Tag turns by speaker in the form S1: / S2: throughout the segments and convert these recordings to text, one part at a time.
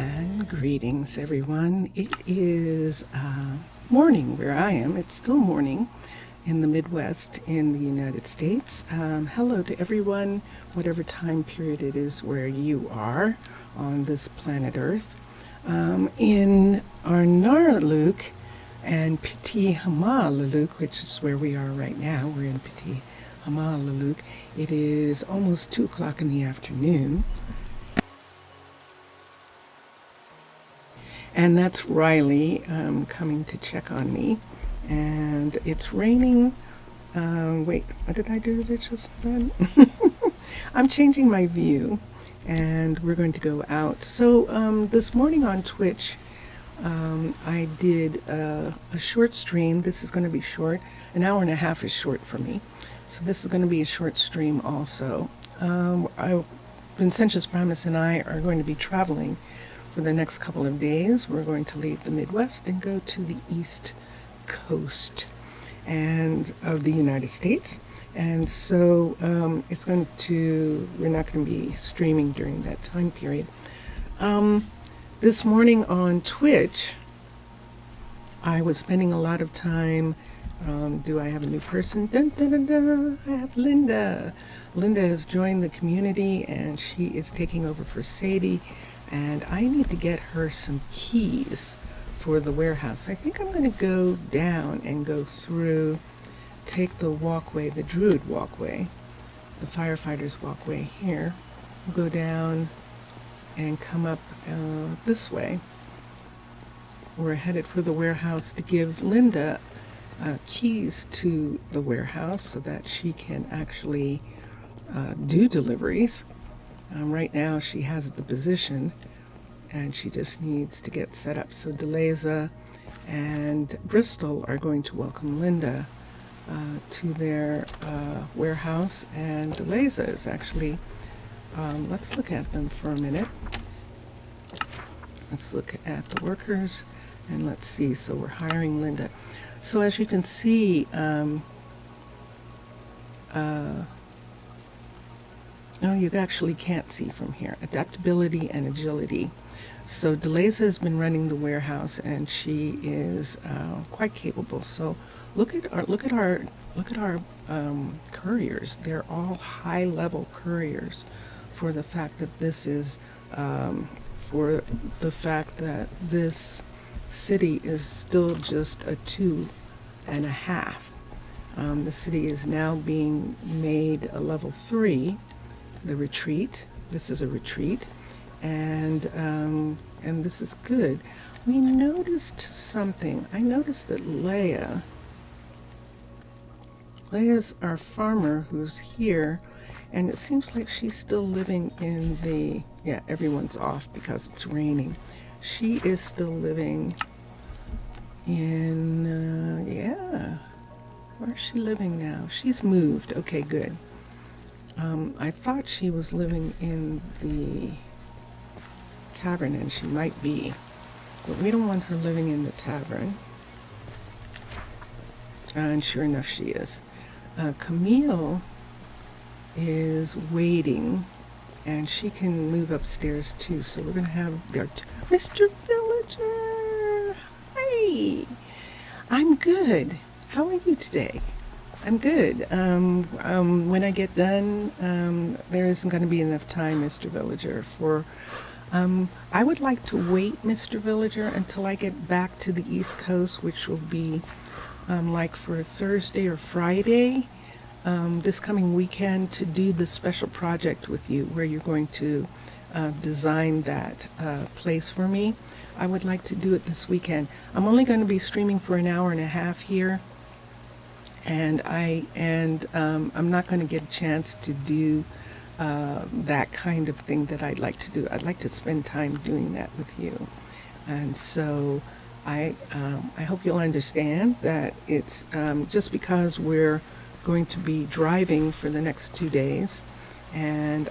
S1: And greetings, everyone. It is morning where I am. It's still morning in the Midwest in the United States. Hello to everyone, whatever time period it is where you are on this planet Earth. In Arnaaluk and Petit Hamaluluk, which is where we are right now, we're in Petit Hamaluluk. It is almost 2 o'clock in the afternoon. And that's Riley coming to check on me. And it's raining. Wait, what did I do just then? I'm changing my view and we're going to go out. So this morning on Twitch, I did a short stream. This is going to be short. An hour and a half is short for me. So this is going to be a short stream also. Vincentius Primus and I are going to be traveling for the next couple of days. We're going to leave the Midwest and go to the East Coast and of the United States. And so we're not going to be streaming during that time period. This morning on Twitch, I was spending a lot of time. Do I have a new person? Dun, dun, dun, dun. I have Linda. Linda has joined the community and she is taking over for Sadie. And I need to get her some keys for the warehouse. I think I'm going to go down and go through, take the walkway, the Druid walkway, the firefighters walkway here. We'll go down and come up this way. We're headed for the warehouse to give Linda keys to the warehouse so that she can actually do deliveries. Right now she has the position and she just needs to get set up. So DeLaza and Bristol are going to welcome Linda to their warehouse, and DeLaza is actually, let's look at them for a minute. Let's look at the workers and let's see. So we're hiring Linda. So as you can see, no, you actually can't see from here. Adaptability and agility. So DeLaza has been running the warehouse, and she is quite capable. So look at our couriers. They're all high-level couriers, for the fact that this is this city is still just a 2.5. The city is now being made a level 3. The retreat. This is a retreat, and this is good. We noticed something. I noticed that Leia's our farmer who's here, and it seems like she's still living in the, yeah, everyone's off because it's raining. She is still living in, yeah, where's she living now? She's moved. Okay, good. I thought she was living in the Cavern, and she might be, but we don't want her living in the tavern. And sure enough, she is. Camille is waiting, and she can move upstairs too. So we're going to have Mr. Villager. Hey, I'm good. How are you today? I'm good. When I get done, there isn't going to be enough time, Mr. Villager, for... I would like to wait, Mr. Villager, until I get back to the East Coast, which will be like for Thursday or Friday, this coming weekend, to do the special project with you, where you're going to design that place for me. I would like to do it this weekend. I'm only going to be streaming for an hour and a half here. And I'm not going to get a chance to do that kind of thing that I'd like to do. I'd like to spend time doing that with you. And so I hope you'll understand that it's just because we're going to be driving for the next 2 days, and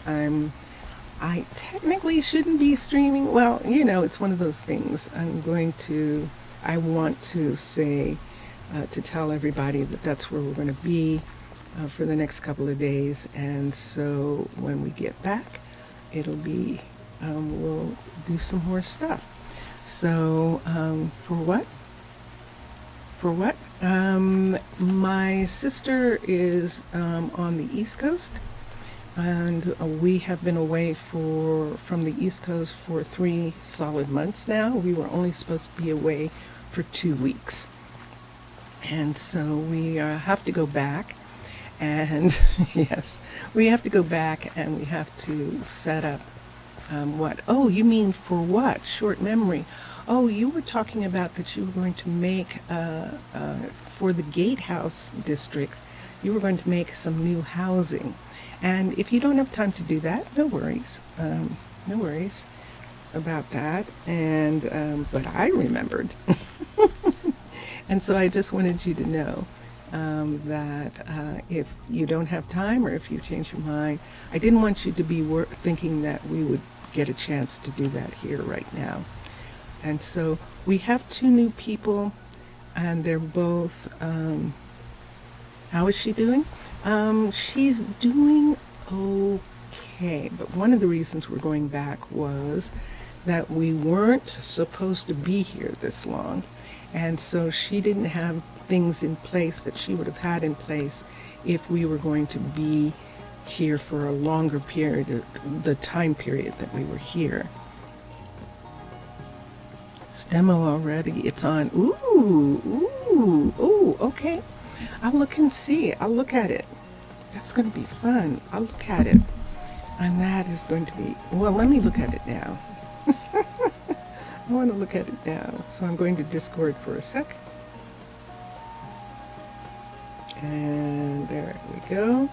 S1: I technically shouldn't be streaming. Well, you know, it's one of those things. I want to say, to tell everybody that that's where we're going to be for the next couple of days. And so when we get back, it'll be we'll do some more stuff. So, for what? For what? My sister is on the East Coast, and we have been away from the East Coast for 3 solid months now. We were only supposed to be away for 2 weeks. And so we have to go back, and yes, we have to go back and we have to set up what? Oh, you mean for what? Short memory. Oh, you were talking about that you were going to make, for the Gatehouse District, you were going to make some new housing. And if you don't have time to do that, no worries. No worries about that. And but I remembered. And so I just wanted you to know that if you don't have time or if you change your mind, I didn't want you to be thinking that we would get a chance to do that here right now. And so we have 2 new people, and they're both, how is she doing? She's doing okay, but one of the reasons we're going back was that we weren't supposed to be here this long, and so she didn't have things in place that she would have had in place if we were going to be here for a longer period, the time period that we were here. It's demo already. It's on. Ooh, okay. I'll look and see. I'll look at it. That's going to be fun. I'll look at it. And that is going to be, well, let me look at it now. I want to look at it now. So I'm going to Discord for a sec. And there we go.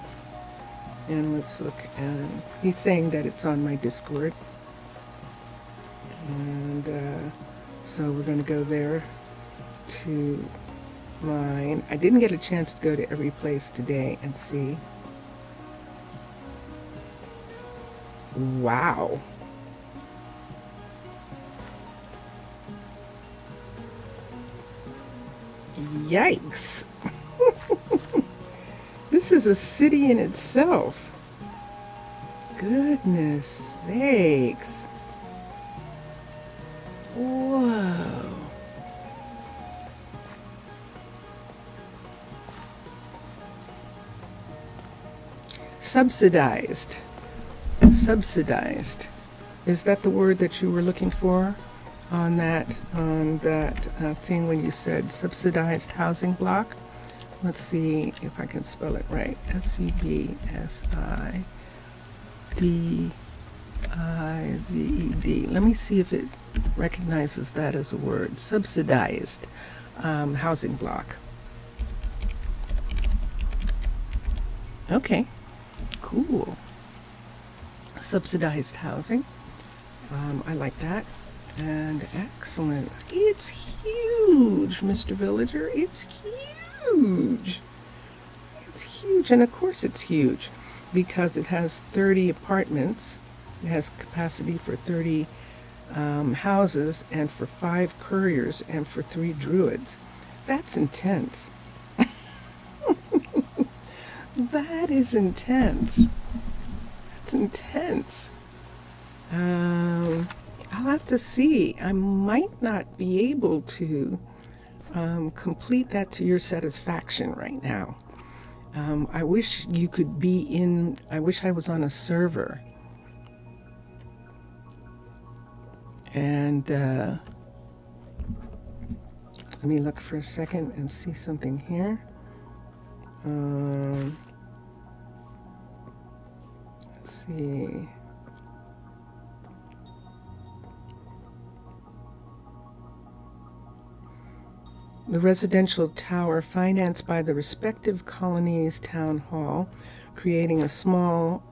S1: And let's look at, he's saying that it's on my Discord. And so we're going to go there to mine. I didn't get a chance to go to every place today and see. Wow. Yikes. This is a city in itself. Goodness sakes. Whoa. Subsidized. Subsidized. Is that the word that you were looking for on that thing when you said subsidized housing block? Let's see if I can spell it right. SUBSIDIZED. Let me see if it recognizes that as a word. Subsidized housing block. Okay, cool. Subsidized housing. I like that. And excellent. It's huge, Mr. Villager. It's huge. It's huge. And of course it's huge because it has 30 apartments. It has capacity for 30 houses and for 5 couriers and for 3 druids. That's intense. That is intense. That's intense. I'll have to see. I might not be able to complete that to your satisfaction right now. I wish you could be in, I wish I was on a server. And let me look for a second and see something here. Let's see. The residential tower financed by the respective colonies' town hall, creating a small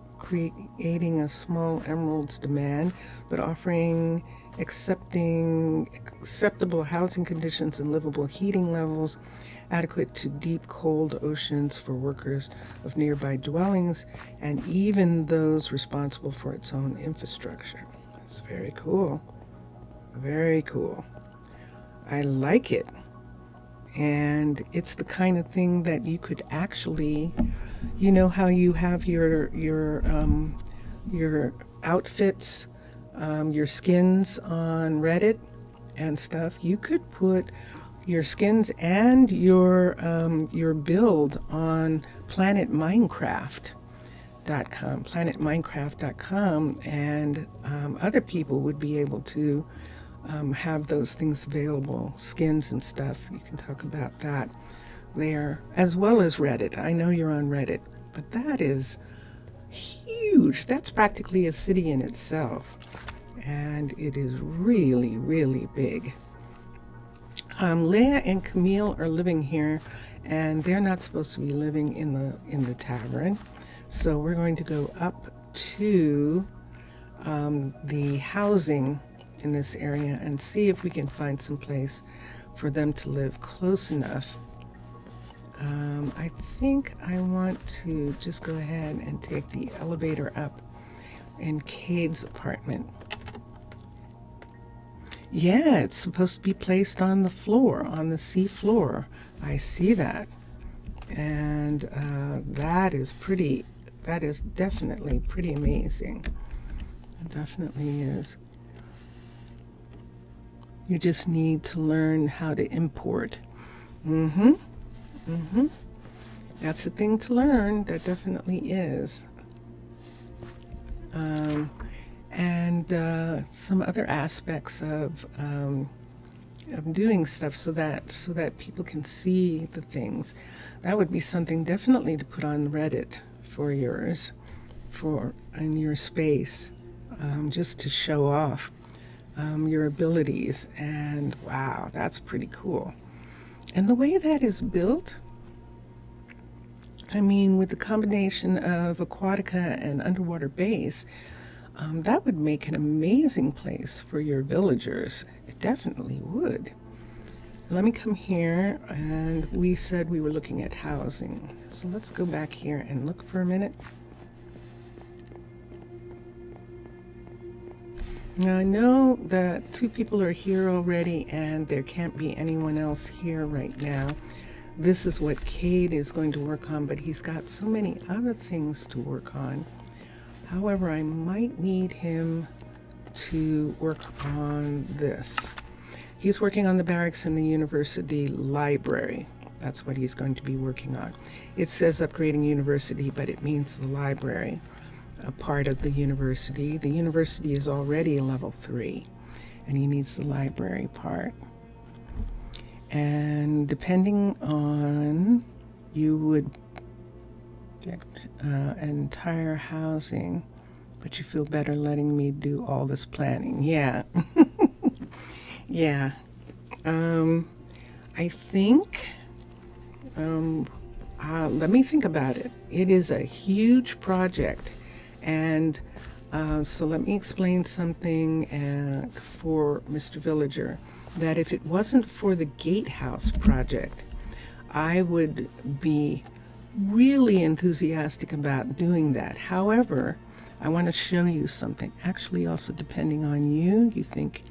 S1: emeralds demand, but offering acceptable housing conditions and livable heating levels adequate to deep cold oceans for workers of nearby dwellings and even those responsible for its own infrastructure. That's very cool. Very cool. I like it. And it's the kind of thing that you could actually, you know how you have your outfits your skins on Reddit and stuff, you could put your skins and your build on planetminecraft.com, and other people would be able to have those things available, skins and stuff. You can talk about that there, as well as Reddit. I know you're on Reddit, but that is huge. That's practically a city in itself, and it is really, really big. Leah and Camille are living here, and they're not supposed to be living in the tavern. So we're going to go up to the housing in this area and see if we can find some place for them to live close enough. I think I want to just go ahead and take the elevator up in Cade's apartment. Yeah, it's supposed to be placed on the floor, on the sea floor. I see that. And that is definitely pretty amazing. It definitely is. You just need to learn how to import. That's the thing to learn. That definitely is. And some other aspects of doing stuff so that people can see the things. That would be something definitely to put on Reddit for yours, in your space, just to show off your abilities. And wow, that's pretty cool. And the way that is built, I mean, with the combination of Aquatica and underwater base, that would make an amazing place for your villagers. It definitely would. Let me come here, and we said we were looking at housing. So let's go back here and look for a minute. Now I know that 2 people are here already, and there can't be anyone else here right now. This is what Cade is going to work on, but he's got so many other things to work on. However, I might need him to work on this. He's working on the barracks and the university library. That's what he's going to be working on. It says upgrading university, but it means the library, a part of the university. The university is already a level 3, and he needs the library part. And depending on, you would get entire housing, but you feel better letting me do all this planning. Yeah. Yeah. I think, let me think about it. It is a huge project. And so let me explain something for Mr. Villager, that if it wasn't for the Gatehouse project, I would be really enthusiastic about doing that. However, I want to show you something. Actually, also depending on you think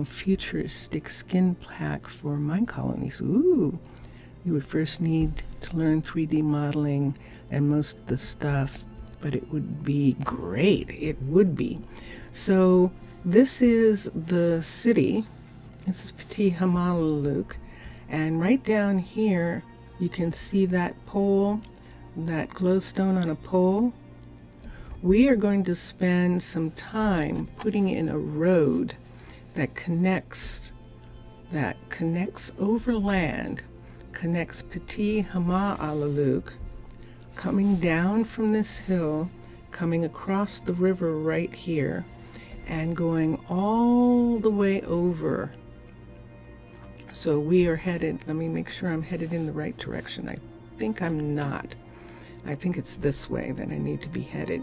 S1: futuristic skin pack for Minecolonies. Ooh, you would first need to learn 3D modeling and most of the stuff, but it would be great. It would be. So this is the city. This is Arnaaluk, and right down here you can see that pole, that glowstone on a pole. We are going to spend some time putting in a road that connects over land, connects Arnaaluk, coming down from this hill, coming across the river right here, and going all the way over. So we are headed, let me make sure I'm headed in the right direction. I think I'm not. I think it's this way that I need to be headed.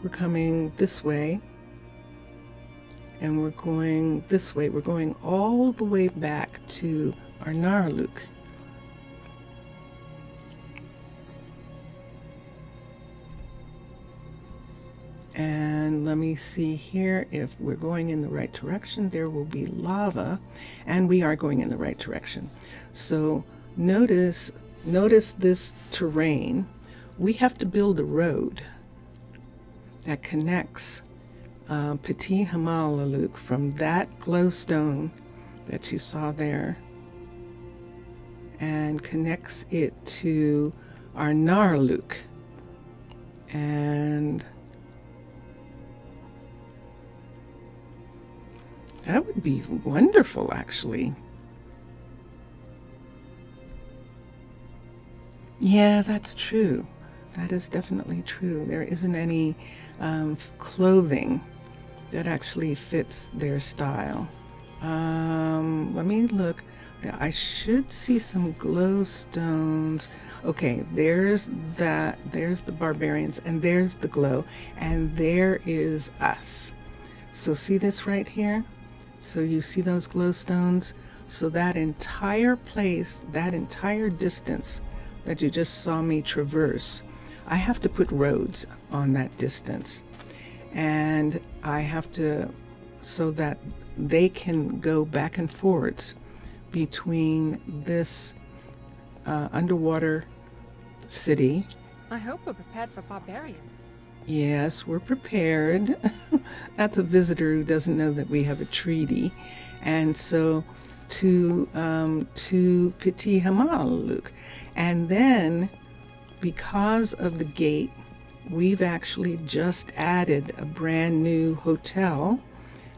S1: We're coming this way, and we're going this way. We're going all the way back to Arnaaluk. And let me see here if we're going in the right direction. There will be lava, and we are going in the right direction. So notice this terrain. We have to build a road that connects Petit Arnaaluk, from that glowstone that you saw there, and connects it to Arnaaluk. And that would be wonderful, actually. Yeah, that's true. That is definitely true. There isn't any clothing that actually fits their style. Let me look. I should see some glowstones. Okay, there's that. There's the barbarians, and there's the glow, and there is us. So see this right here? So you see those glowstones? So that entire place, that entire distance that you just saw me traverse, I have to put roads on that distance. And I have to, so that they can go back and forwards between this underwater city.
S2: I hope we're prepared for barbarians.
S1: Yes, we're prepared. That's a visitor who doesn't know that we have a treaty. And so to Petit Arnaaluk. And then, because of the gate, we've actually just added a brand new hotel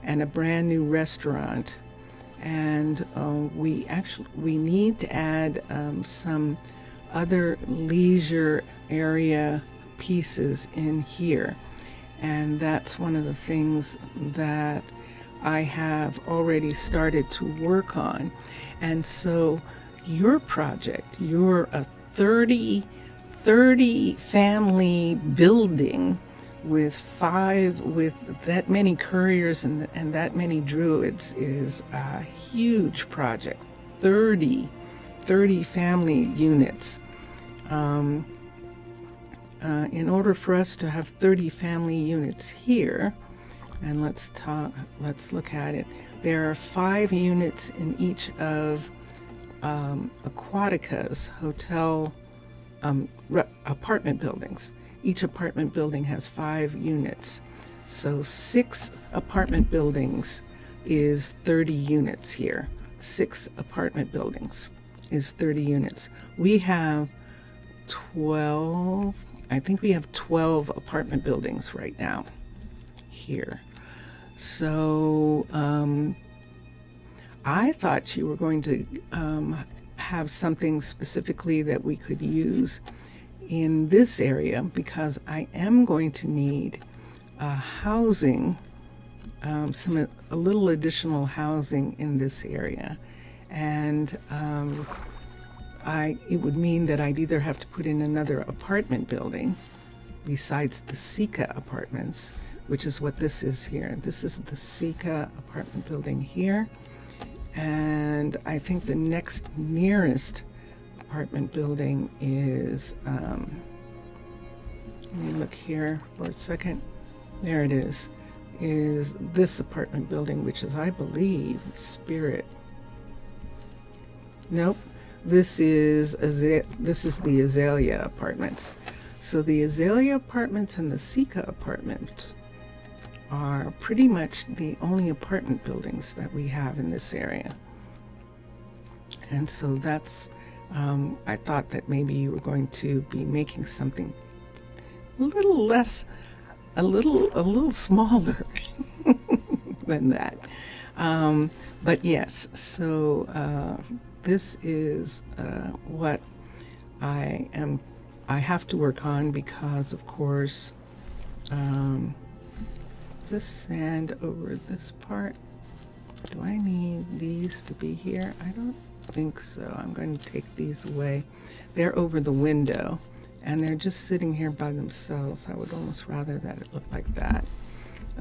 S1: and a brand new restaurant. And we need to add some other leisure area pieces in here. And that's one of the things that I have already started to work on. And so your project, you're a 30 family building with that many couriers and that many druids is a huge project. 30 family units. In order for us to have 30 family units here, and let's look at it. There are 5 units in each of Aquatica's hotel apartment buildings. Each apartment building has 5 units. So 6 apartment buildings is 30 units here. 6 apartment buildings is 30 units. We have 12, I think we have 12 apartment buildings right now here. So I thought you were going to have something specifically that we could use in this area, because I am going to need housing, a little additional housing in this area. And it would mean that I'd either have to put in another apartment building besides the Sika apartments, which is what this is here. This is the Sika apartment building here. And I think the next nearest apartment building is, let me look here for a second. There it is this apartment building, which is, I believe, Spirit. Nope. This is the Azalea apartments. So the Azalea apartments and the Sika apartment are pretty much the only apartment buildings that we have in this area. And so that's, I thought that maybe you were going to be making something a little less, a little smaller than that. But yes, so this is what I have to work on, because of course, just sand over this part. Do I need these to be here? I don't think so. I'm going to take these away. They're over the window and they're just sitting here by themselves. I would almost rather that it looked like that.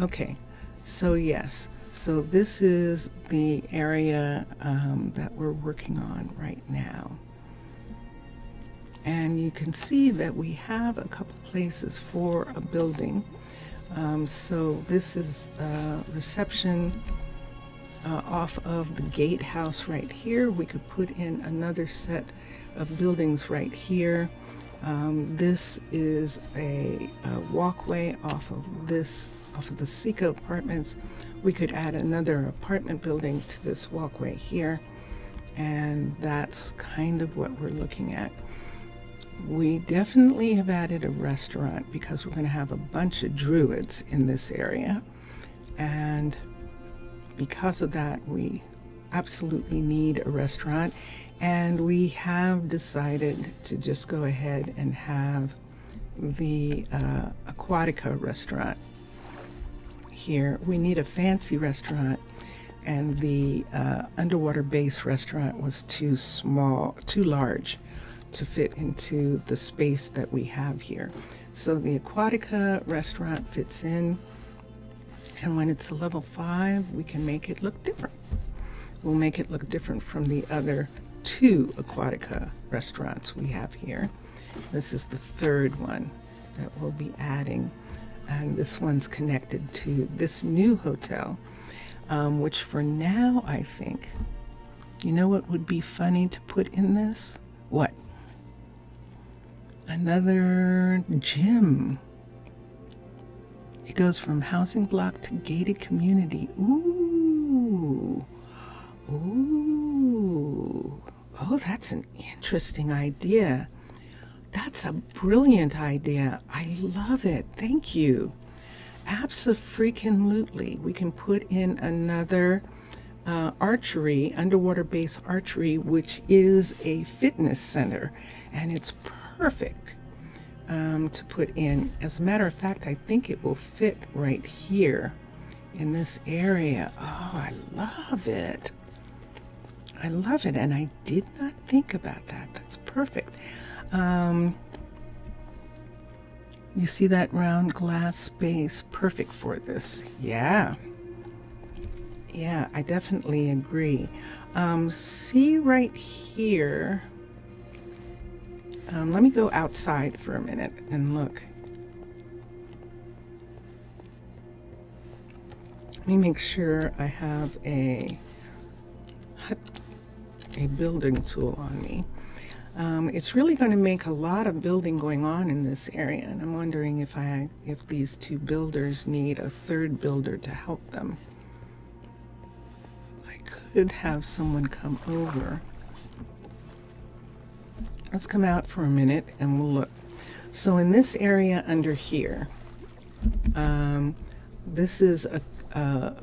S1: Okay, so yes, so this is the area that we're working on right now. And you can see that we have a couple places for a building. So this is reception off of the gatehouse right here. We could put in another set of buildings right here. This is a walkway off of this off of the Seco Apartments. We could add another apartment building to this walkway here, and that's kind of what we're looking at. We definitely have added a restaurant because we're going to have a bunch of druids in this area, and because of that we absolutely need a restaurant, and we have decided to just go ahead and have the Aquatica restaurant here. We need a fancy restaurant, and the underwater base restaurant was too large to fit into the space that we have here. So the Aquatica restaurant fits in, and when it's a level 5, we can make it look different. We'll make it look different from the other 2 Aquatica restaurants we have here. This is the 3rd one that we'll be adding, and this one's connected to this new hotel, which for now I think, you know what would be funny to put in this? What? Another gym. It goes from housing block to gated community. Ooh. Ooh. Oh, that's an interesting idea. That's a brilliant idea. I love it. Thank you. Abso-freaking-lutely. We can put in another archery, underwater base archery, which is a fitness center, and it's perfect to put in. As a matter of fact, I think it will fit right here in this area. Oh, I love it. I love it, and I did not think about that. That's perfect. You see that round glass space? Perfect for this. Yeah, I definitely agree. See right here. Let me go outside for a minute and look. Let me make sure I have a building tool on me. It's really going to make a lot of building going on in this area, and I'm wondering if these 2 builders need a 3rd builder to help them. I could have someone come over. Let's come out for a minute and we'll look. So in this area under here, this is a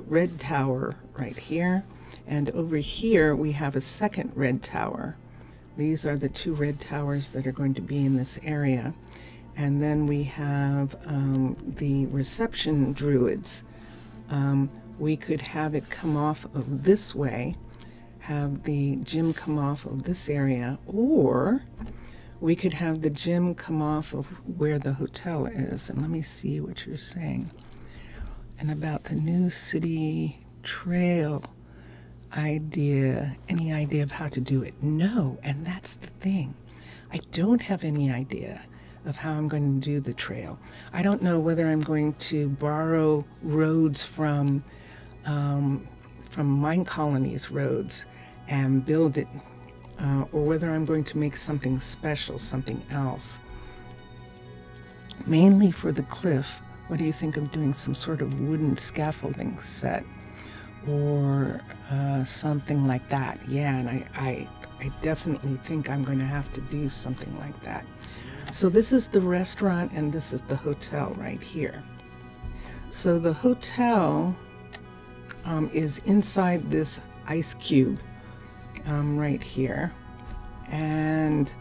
S1: red tower right here, and over here we have a second red tower. These are the 2 red towers that are going to be in this area. And then we have the reception druids. We could have it come off of this way, have the gym come off of this area, or we could have the gym come off of where the hotel is. And let me see what you're saying. And about the new city trail idea, any idea of how to do it? No, and that's the thing. I don't have any idea of how I'm going to do the trail. I don't know whether I'm going to borrow roads from Minecolonies roads and build it, or whether I'm going to make something special, something else. Mainly for the cliff, what do you think of doing some sort of wooden scaffolding set? Or something like that. Yeah, and I definitely think I'm going to have to do something like that. So this is the restaurant, and this is the hotel right here. So the hotel is inside this ice cube right here, and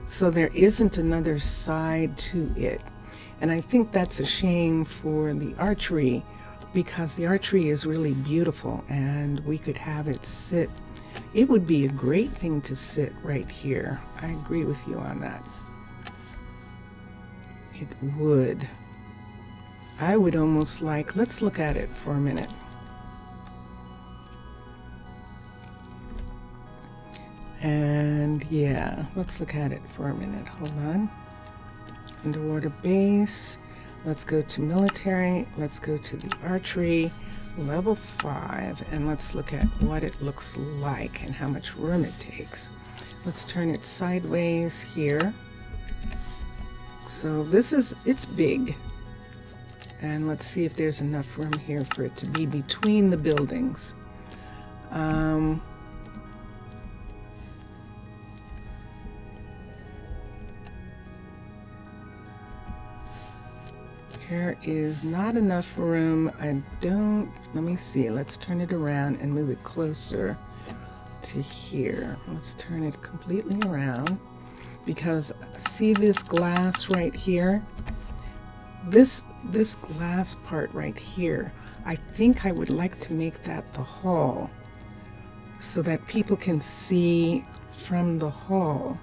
S1: so there isn't another side to it. And I think that's a shame for the archery, because the archery is really beautiful, and we could have it sit. It would be a great thing to sit right here. I agree with you on that. It would. I would almost like, let's look at it for a minute. And yeah, let's look at it for a minute. Hold on. Underwater base. Let's go to military. Let's go to the archery, level 5, and let's look at what it looks like and how much room it takes. Let's turn it sideways here. So this is, it's big. And let's see if there's enough room here for it to be between the buildings. There is not enough room. Let me see. Let's turn it around and move it closer to here. Let's turn it completely around, because see this glass right here? This glass part right here, I think I would like to make that the hall so that people can see from the hall.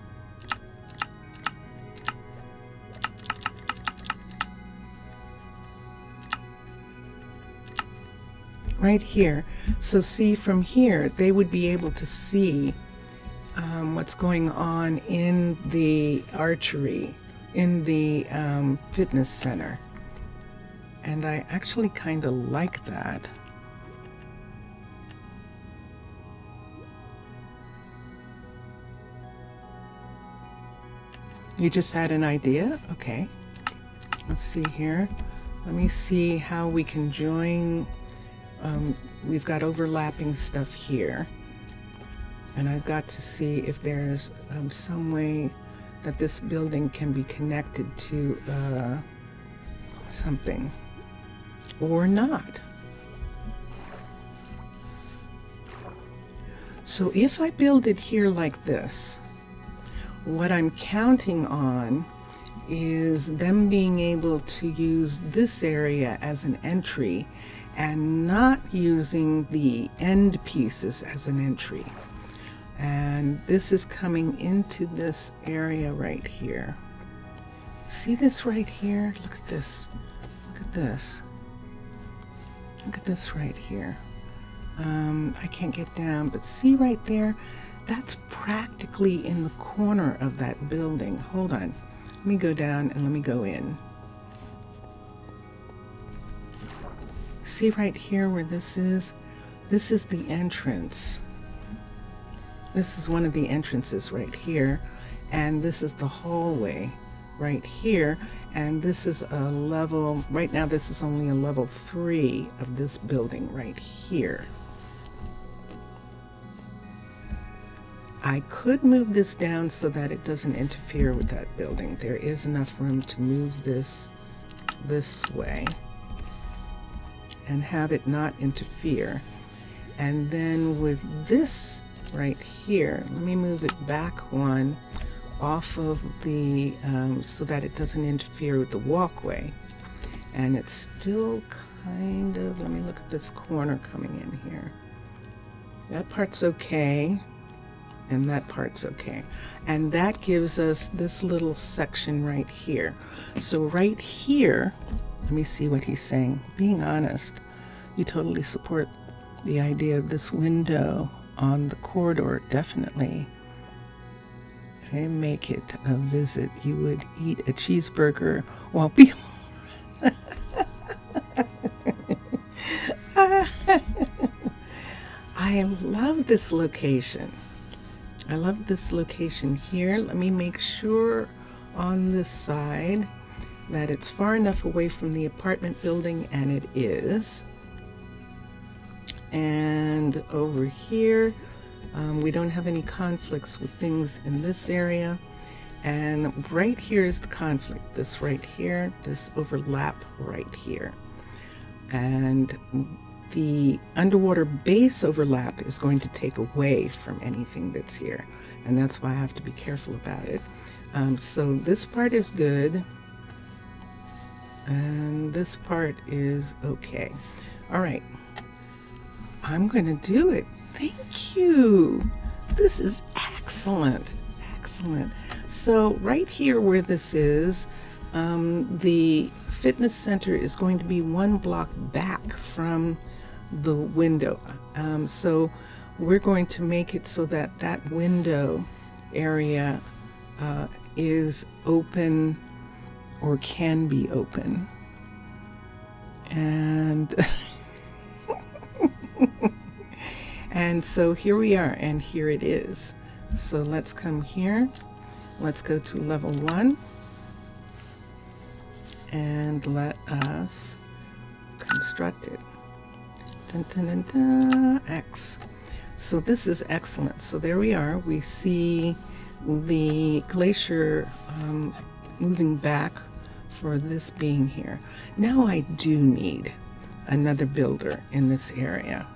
S1: Right here. So see, from here they would be able to see what's going on in the archery, in the fitness center. And I actually kind of like that. You just had an idea? Okay. Let's see here. Let me see how we can join. We've got overlapping stuff here, and I've got to see if there's some way that this building can be connected to something or not. So if I build it here like this, what I'm counting on is them being able to use this area as an entry and not using the end pieces as an entry. And this is coming into this area right here. See this right here? Look at this. Look at this. Look at this right here. I can't get down, but see right there? That's practically in the corner of that building. Hold on. Let me go down and let me go in. See right here where this is? This is the entrance. This is one of the entrances right here. And this is the hallway right here. And this is a level, right now this is only a level 3 of this building right here. I could move this down so that it doesn't interfere with that building. There is enough room to move this way and have it not interfere. And then with this right here, let me move it back one off of the, so that it doesn't interfere with the walkway. And it's still kind of, let me look at this corner coming in here. That part's okay. And that part's okay. And that gives us this little section right here. So right here, let me see what he's saying. Being honest, you totally support the idea of this window on the corridor, definitely. I make it a visit. You would eat a cheeseburger while people... I love this location. I love this location here. Let me make sure on this side that it's far enough away from the apartment building, and it is. And over here, we don't have any conflicts with things in this area. And right here is the conflict. This right here, this overlap right here. And the underwater base overlap is going to take away from anything that's here. And that's why I have to be careful about it. So this part is good. And this part is okay. All right. I'm going to do it. Thank you. This is excellent. Excellent. So right here where this is, the fitness center is going to be one block back from the window. So we're going to make it so that that window area is open or can be open. And and so here we are, and here it is. So let's come here. Let's go to level 1 and let us constructed. Dun, dun, dun, dun, X. So this is excellent. So there we are. We see the glacier moving back for this being here. Now I do need another builder in this area.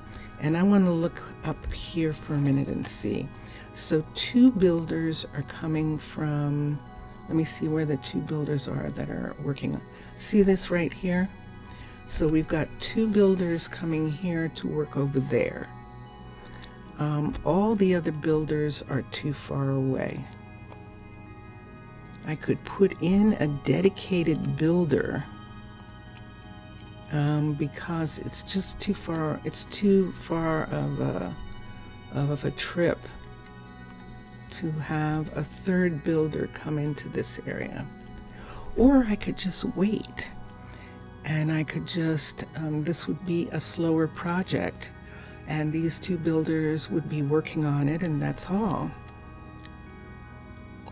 S1: And I want to look up here for a minute and see. So 2 builders are coming from, let me see where the 2 builders are that are working. See this right here? So we've got 2 builders coming here to work over there. All the other builders are too far away. I could put in a dedicated builder because it's just too far. It's too far of a trip to have a 3rd builder come into this area. Or I could just wait, and I could just, this would be a slower project, and these 2 builders would be working on it, and that's all.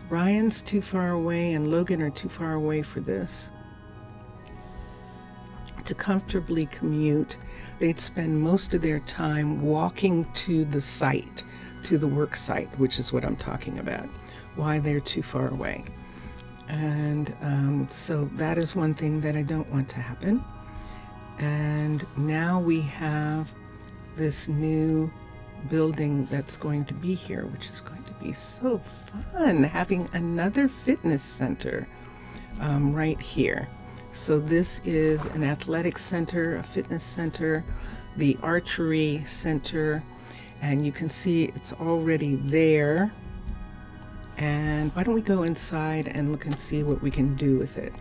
S1: Ryan's too far away and Logan are too far away for this to comfortably commute. They'd spend most of their time walking to the site, to the work site, which is what I'm talking about, why they're too far away. And so that is one thing that I don't want to happen. And now we have this new building that's going to be here, which is going to be so fun, having another fitness center right here. So this is an athletic center, a fitness center, the archery center, and you can see it's already there. And why don't we go inside and look and see what we can do with it.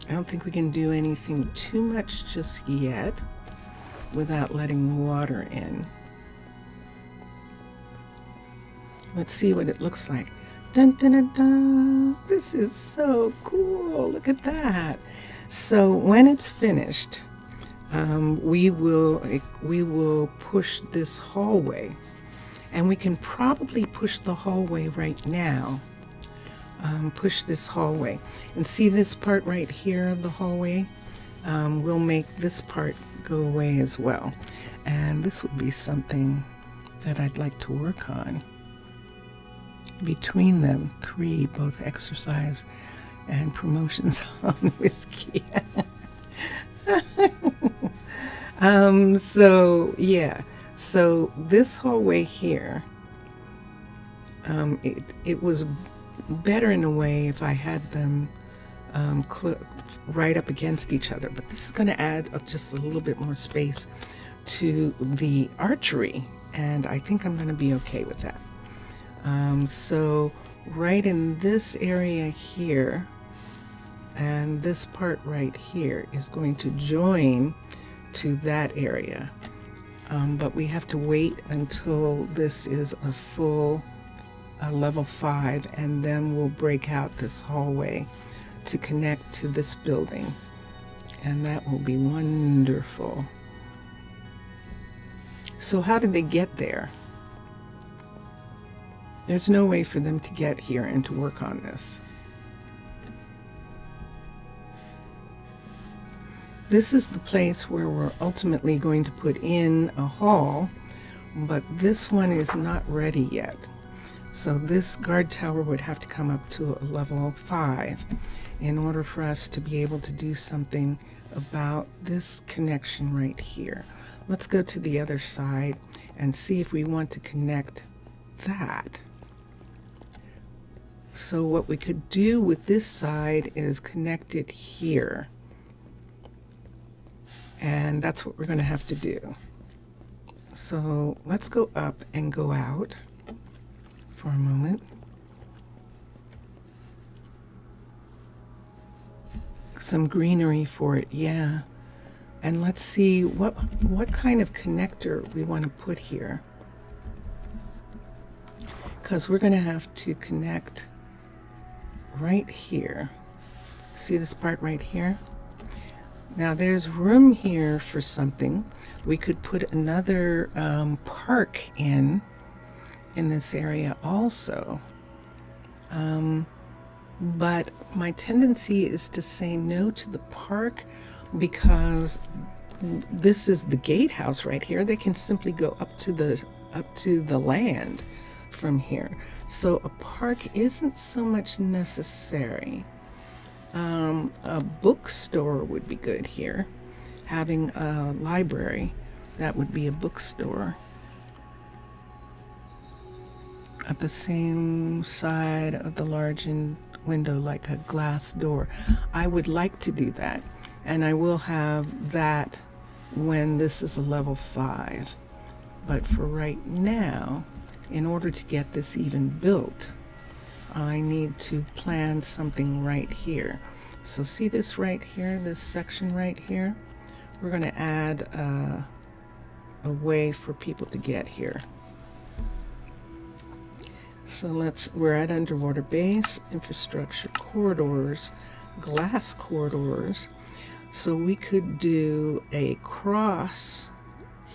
S1: I don't think we can do anything too much just yet without letting water in. Let's see what it looks like. Dun, dun, dun, dun. This is so cool. Look at that. So when it's finished, we will push this hallway, and we can probably push the hallway right now. Push this hallway, and see this part right here of the hallway. We'll make this part go away as well, and this would be something that I'd like to work on. Between them 3, both exercise and promotions on whiskey. So yeah, so this hallway here, it was better in a way if I had them right up against each other, but this is going to add just a little bit more space to the archery, and I think I'm going to be okay with that. So right in this area here, and this part right here is going to join to that area, but we have to wait until this is a full level 5, and then we'll break out this hallway to connect to this building, and that will be wonderful. So how did they get there? There's no way for them to get here and to work on this. This is the place where we're ultimately going to put in a hall, but this one is not ready yet. So this guard tower would have to come up to a level 5 in order for us to be able to do something about this connection right here. Let's go to the other side and see if we want to connect that. So what we could do with this side is connect it here. And that's what we're going to have to do. So let's go up and go out for a moment. Some greenery for it, yeah. And let's see what kind of connector we want to put here. Because we're going to have to connect right here. See this part right here? Now there's room here for something. We could put another park in this area also. But my tendency is to say no to the park, because this is the gatehouse right here. They can simply go up to the land from here. So a park isn't so much necessary. A bookstore would be good here. Having a library, that would be a bookstore. At the same side of the large window, like a glass door. I would like to do that, and I will have that when this is a level 5. But for right now, in order to get this even built, I need to plan something right here. So see this right here, this section right here? We're going to add a way for people to get here. So we're at underwater base, infrastructure corridors, glass corridors. So we could do a cross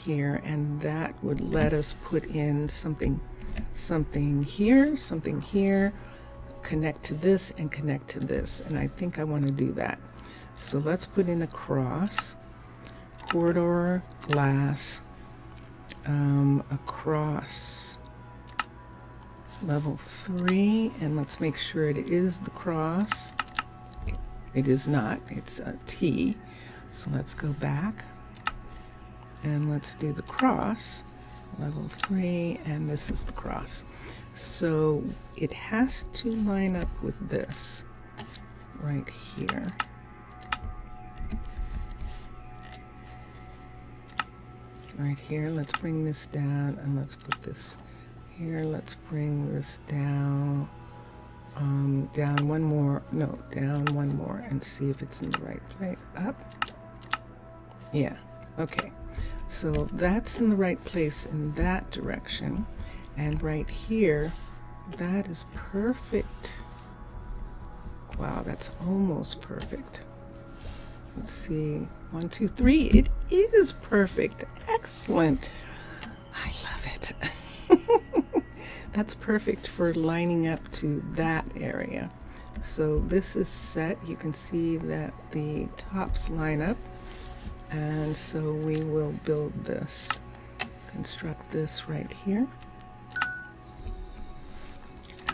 S1: here, and that would let us put in something here, connect to this and connect to this. And I think I want to do that. So let's put in a cross, corridor, glass, across. Level 3, and let's make sure it is the cross. It is not, it's a T. So let's go back and let's do the cross, level 3, and this is the cross. So it has to line up with this right here. Right here, let's bring this down and let's put this here. Let's bring this down, down one more and see if it's in the right place. Up. Yeah, okay. So that's in the right place in that direction. And right here, that is perfect. Wow, that's almost perfect. Let's see, 1, 2, 3. It is perfect. Excellent. I love it. That's perfect for lining up to that area. So this is set. You can see that the tops line up. And so we will build this, construct this right here.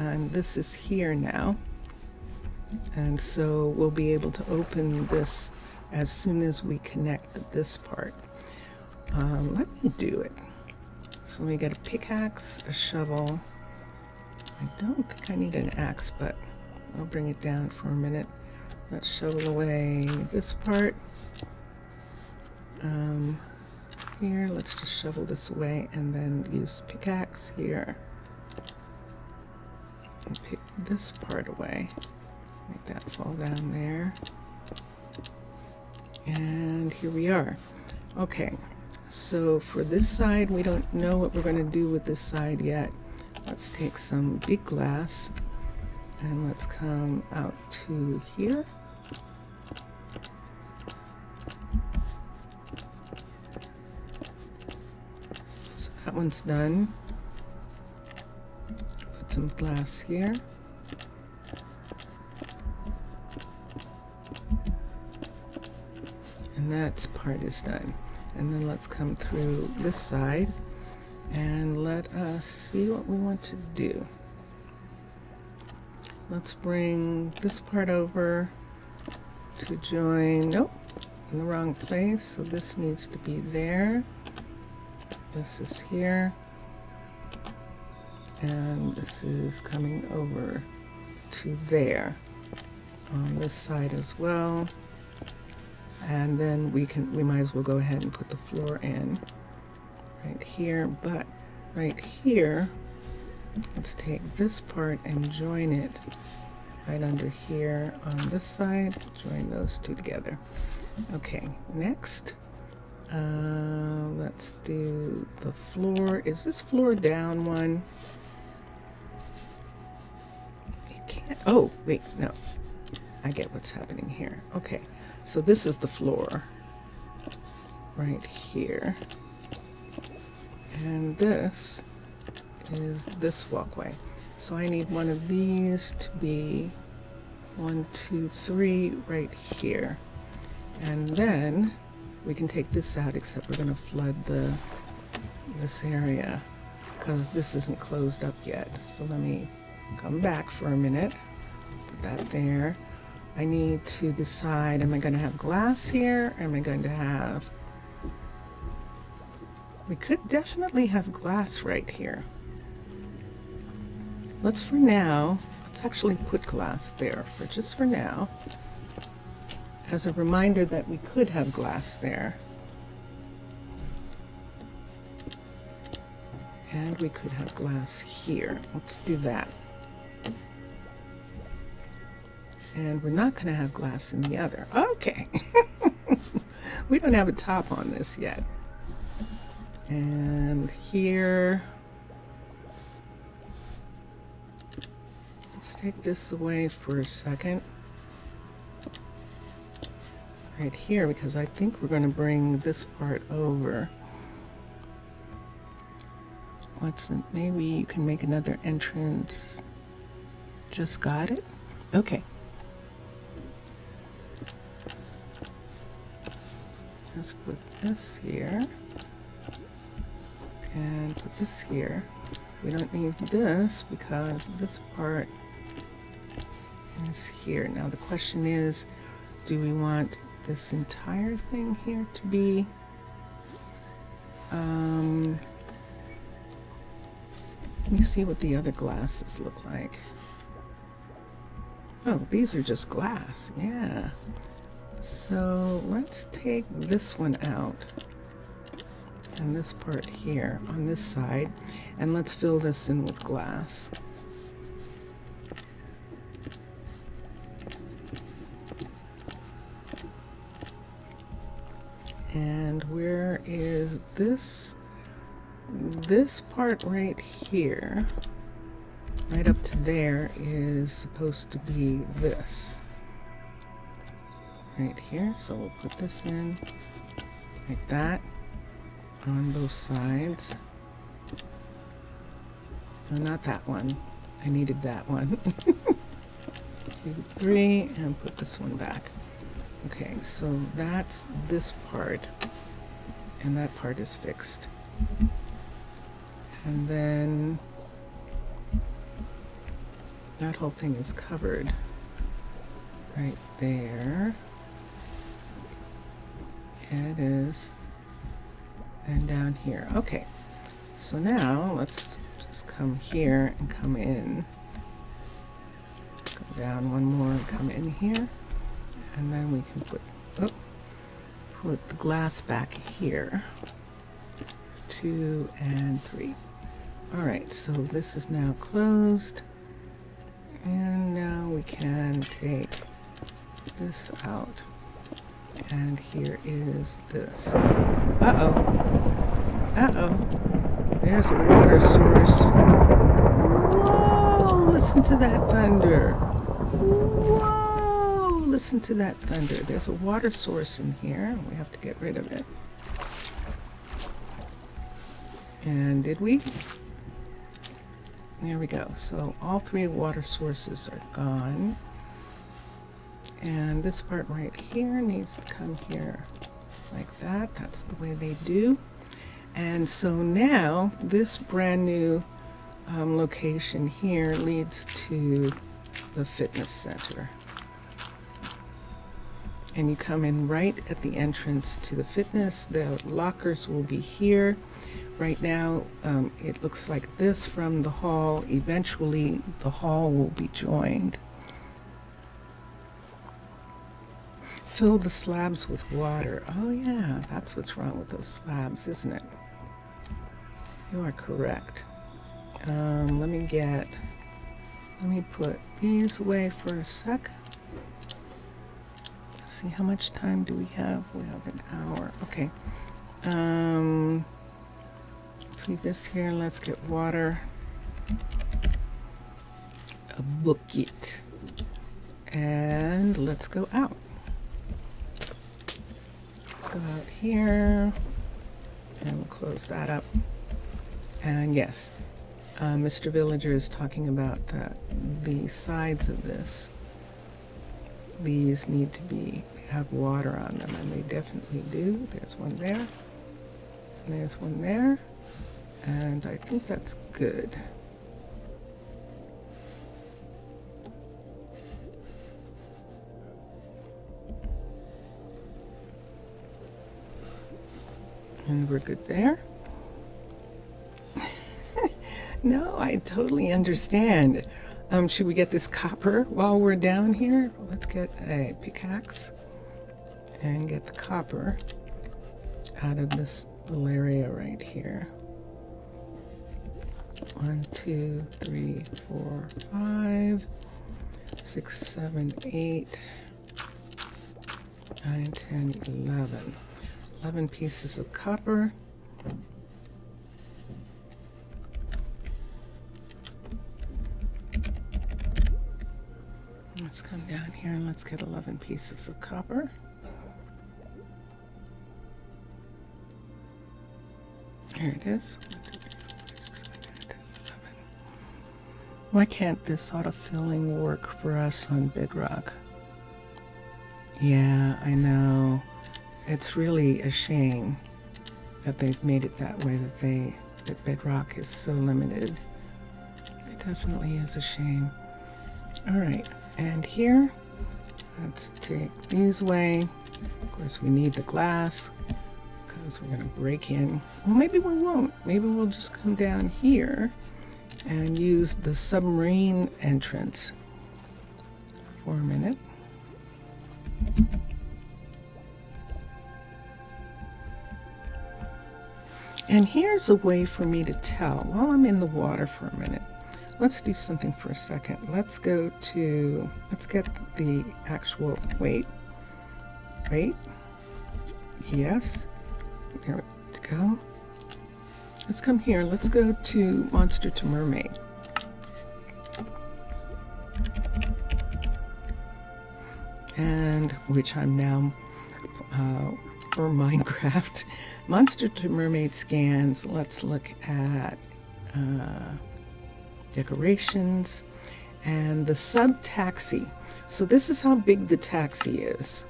S1: And this is here now. And so we'll be able to open this as soon as we connect this part. Let me do it. So we get a pickaxe, a shovel. I don't think I need an axe, but I'll bring it down for a minute. Let's shovel away this part. Here, let's just shovel this away and then use the pickaxe here. And pick this part away. Make that fall down there. And here we are. Okay, so for this side, we don't know what we're going to do with this side yet. Let's take some big glass and let's come out to here. So that one's done. Put some glass here. And that part is done. And then let's come through this side and let us see what we want to do. Let's bring this part over to join, nope, in the wrong place. So this needs to be there. This is here. And this is coming over to there on this side as well. And then we might as well go ahead and put the floor in right here. But right here, let's take this part and join it right under here on this side. Join those two together. Okay, next, let's do the floor. Is this floor down one? You can't, oh, wait, no. I get what's happening here. Okay, so this is the floor right here. And this is this walkway. So I need one of these to be 1, 2, 3 right here. And then we can take this out, except we're going to flood this area because this isn't closed up yet. So let me come back for a minute. Put that there. I need to decide, am I going to have glass here? Or am I going to have... We could definitely have glass right here. Let's for now, let's actually put glass there for just for now. As a reminder that we could have glass there. And we could have glass here. Let's do that. And we're not going to have glass in the other. Okay. We don't have a top on this yet. And here, let's take this away for a second. Right here, because I think we're going to bring this part over. Maybe you can make another entrance. Just got it? Okay. Let's put this here. And put this here. We don't need this because this part is here. Now the question is, do we want this entire thing here to be let me see what the other glasses look like. Oh, these are just glass. Yeah. So let's take this one out and this part here on this side, and let's fill this in with glass. And where is this? This part right here, right up to there, is supposed to be this. Right here, so we'll put this in like that on both sides. No, not that one. I needed that one. 2, 3, and put this one back. Okay, so that's this part, and that part is fixed. And then that whole thing is covered right there. It is. And down here. Okay, so now let's just come here and come in. Go down one more and come in here. And then we can put the glass back here. 2 and 3. All right, so this is now closed. And now we can take this out. And here is this. Uh-oh. Uh-oh. There's a water source. Whoa! Listen to that thunder. Whoa! Listen to that thunder. There's a water source in here. We have to get rid of it. And did we? There we go. So all 3 water sources are gone. And this part right here needs to come here like that. That's the way they do. And so now this brand new location here leads to the fitness center. And you come in right at the entrance to the fitness. The lockers will be here. Right now, it looks like this from the hall. Eventually, the hall will be joined. Fill the slabs with water. Oh yeah, that's what's wrong with those slabs, isn't it? You are correct. Let me put these away for a sec. Let's see, how much time do we have? We have an hour. Okay. Let's leave this here. Let's get water. A bucket. And let's go out. Go out here and we'll close that up. And yes, Mr. Villager is talking about the sides of this. these need to have water on them, and they definitely do. There's one there, and there's one there, and I think that's good. And we're good there. No, I totally understand. Should we get this copper while we're down here? Let's get a pickaxe and get the copper out of this little area right here. 1, 2, 3, 4, 5, 6, 7, 8, 9, 10, 11. 11 pieces of copper. Let's come down here and let's get 11 pieces of copper. Here it is. 1, 2, 3, 4, 5, 6, 7, 8, 9, 10, 11. Why can't this auto-filling work for us on Bedrock? Yeah, I know. It's really a shame that they've made it that way, that Bedrock is so limited. It definitely is a shame. All right, and here, let's take these away. Of course, we need the glass because we're gonna break in. Well, maybe we won't. Maybe we'll just come down here and use the submarine entrance for a minute. And here's a way for me to tell while I'm in the water for a minute. Let's do something for a second. Let's get the actual, wait, yes, there we go. Let's come here, let's go to Monster to Mermaid. And, which I'm now, for Minecraft. Monster to Mermaid scans. Let's look at decorations and the sub taxi. So this is how big the taxi is.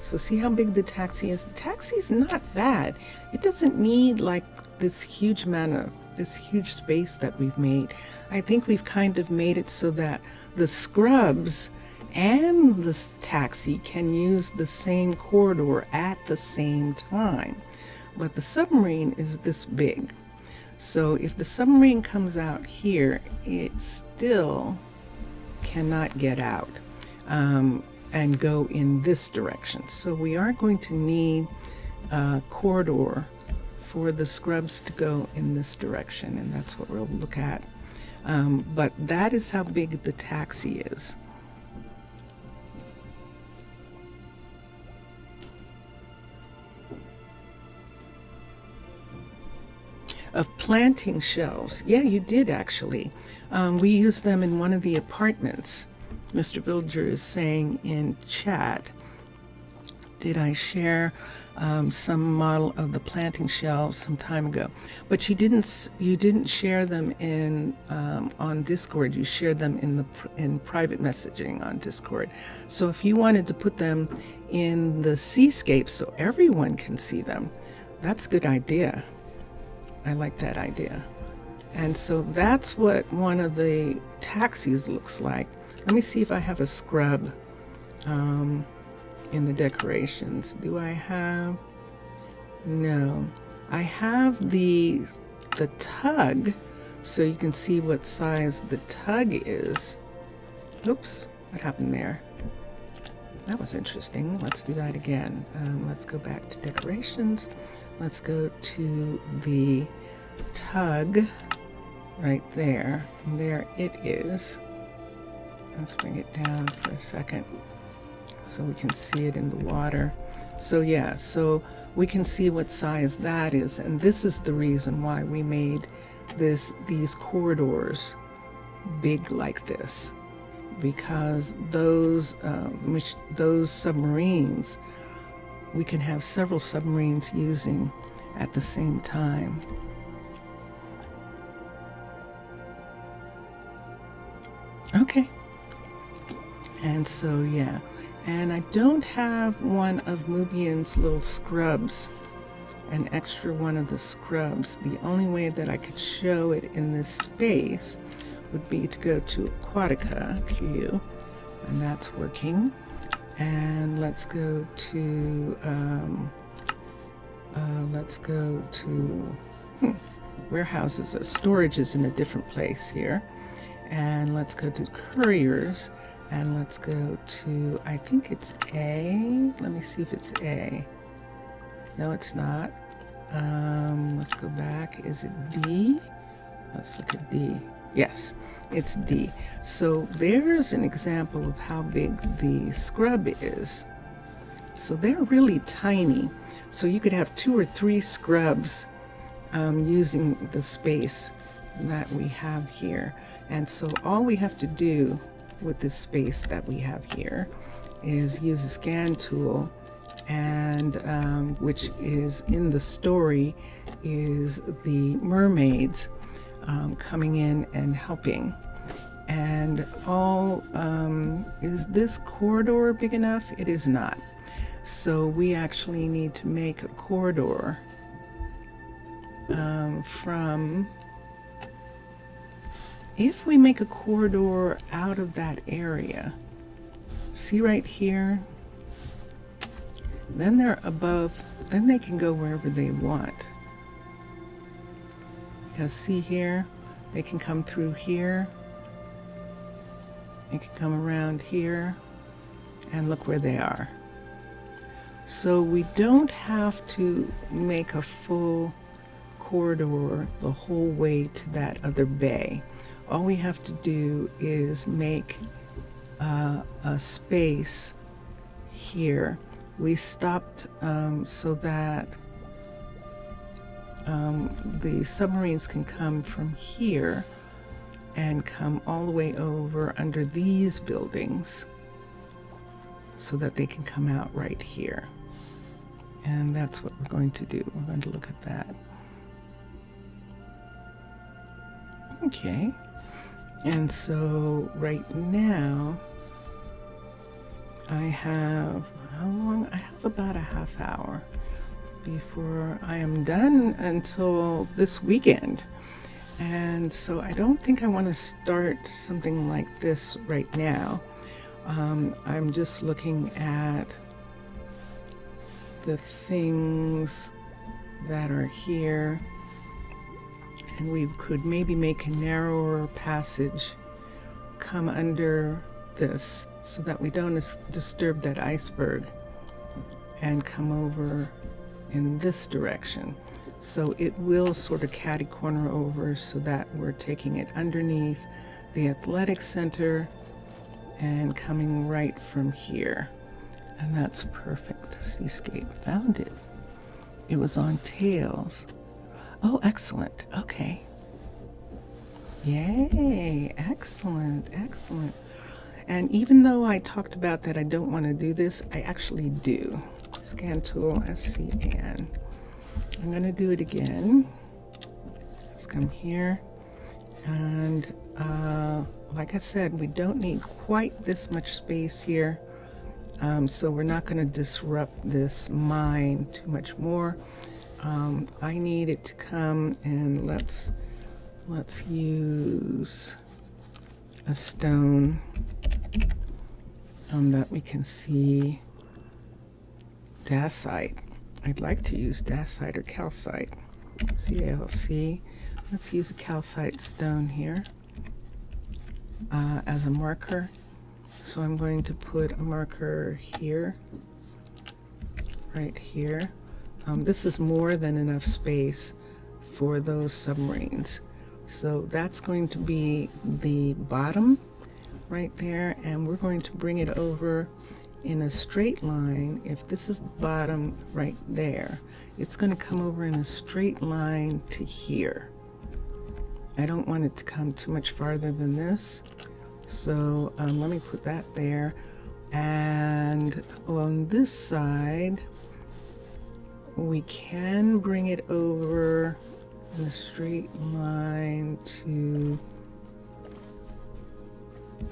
S1: So see how big the taxi is? The taxi is not bad. It doesn't need like this huge space that we've made. I think we've kind of made it so that the scrubs and the taxi can use the same corridor at the same time. But the submarine is this big. So if the submarine comes out here, it still cannot get out and go in this direction. So we are going to need a corridor for the scrubs to go in this direction, and that's what we'll look at. But that is how big the taxi is. Of planting shelves. Yeah, you did actually. We used them in one of the apartments. Mr. Villager is saying in chat, did I share some model of the planting shelves some time ago? But you didn't share them in on Discord. You shared them in private messaging on Discord. So if you wanted to put them in the seascape so everyone can see them, that's a good idea. I like that idea. And so that's what one of the taxis looks like. Let me see if I have a scrub in the decorations. Do I have? No. I have the tug, so you can see what size the tug is. Oops, what happened there? That was interesting. Let's do that again. Let's go back to decorations. Let's go to the tug right there. And there it is. Let's bring it down for a second so we can see it in the water. So yeah, so we can see what size that is. And this is the reason why we made these corridors big like this. Because those submarines, we can have several submarines using at the same time. Okay, And so, yeah. And I don't have one of Mubian's little scrubs, an extra one of the scrubs. The only way that I could show it in this space would be to go to Aquatica Q, and that's working. And let's go to warehouses. Storage is in a different place here. And let's go to couriers, and let's go to, I think it's A. Let me see if it's A. No, it's not. Let's go back. Is it D? Let's look at D. Yes, it's D. So there's an example of how big the scrub is. So they're really tiny. So you could have 2 or 3 scrubs using the space that we have here. And so all we have to do with this space that we have here is use a scan tool, and which is in the story is the mermaids coming in and helping. And all is this corridor big enough? It is not. So we actually need to make a corridor from, if we make a corridor out of that area, see right here, then they're above, then they can go wherever they want. Because see here, they can come through here, they can come around here, and look where they are. So we don't have to make a full corridor the whole way to that other bay. All we have to do is make a space here. We stopped so that the submarines can come from here and come all the way over under these buildings so that they can come out right here. And that's what we're going to do. We're going to look at that. Okay. And so right now I have, how long? I have about a half hour before I am done until this weekend. And so I don't think I want to start something like this right now. I'm just looking at the things that are here, and we could maybe make a narrower passage come under this so that we don't disturb that iceberg and come over in this direction. So it will sort of catty corner over so that we're taking it underneath the athletic center and coming right from here. And that's perfect. Seascape, found it. It was on tails. Oh, excellent. Okay. Yay, excellent, excellent. And even though I talked about that I don't want to do this, I actually do. Scan tool, SCN. I'm going to do it again. Let's come here. And like I said, we don't need quite this much space here. So we're not going to disrupt this mine too much more. I need it to come, and let's use a stone that we can see dacite. I'd like to use dacite or calcite. CALC. Let's use a calcite stone here as a marker. So I'm going to put a marker here, right here. This is more than enough space for those submarines. So that's going to be the bottom right there, and we're going to bring it over in a straight line. If this is the bottom right there, it's going to come over in a straight line to here. I don't want it to come too much farther than this. So let me put that there. And on this side, we can bring it over in a straight line to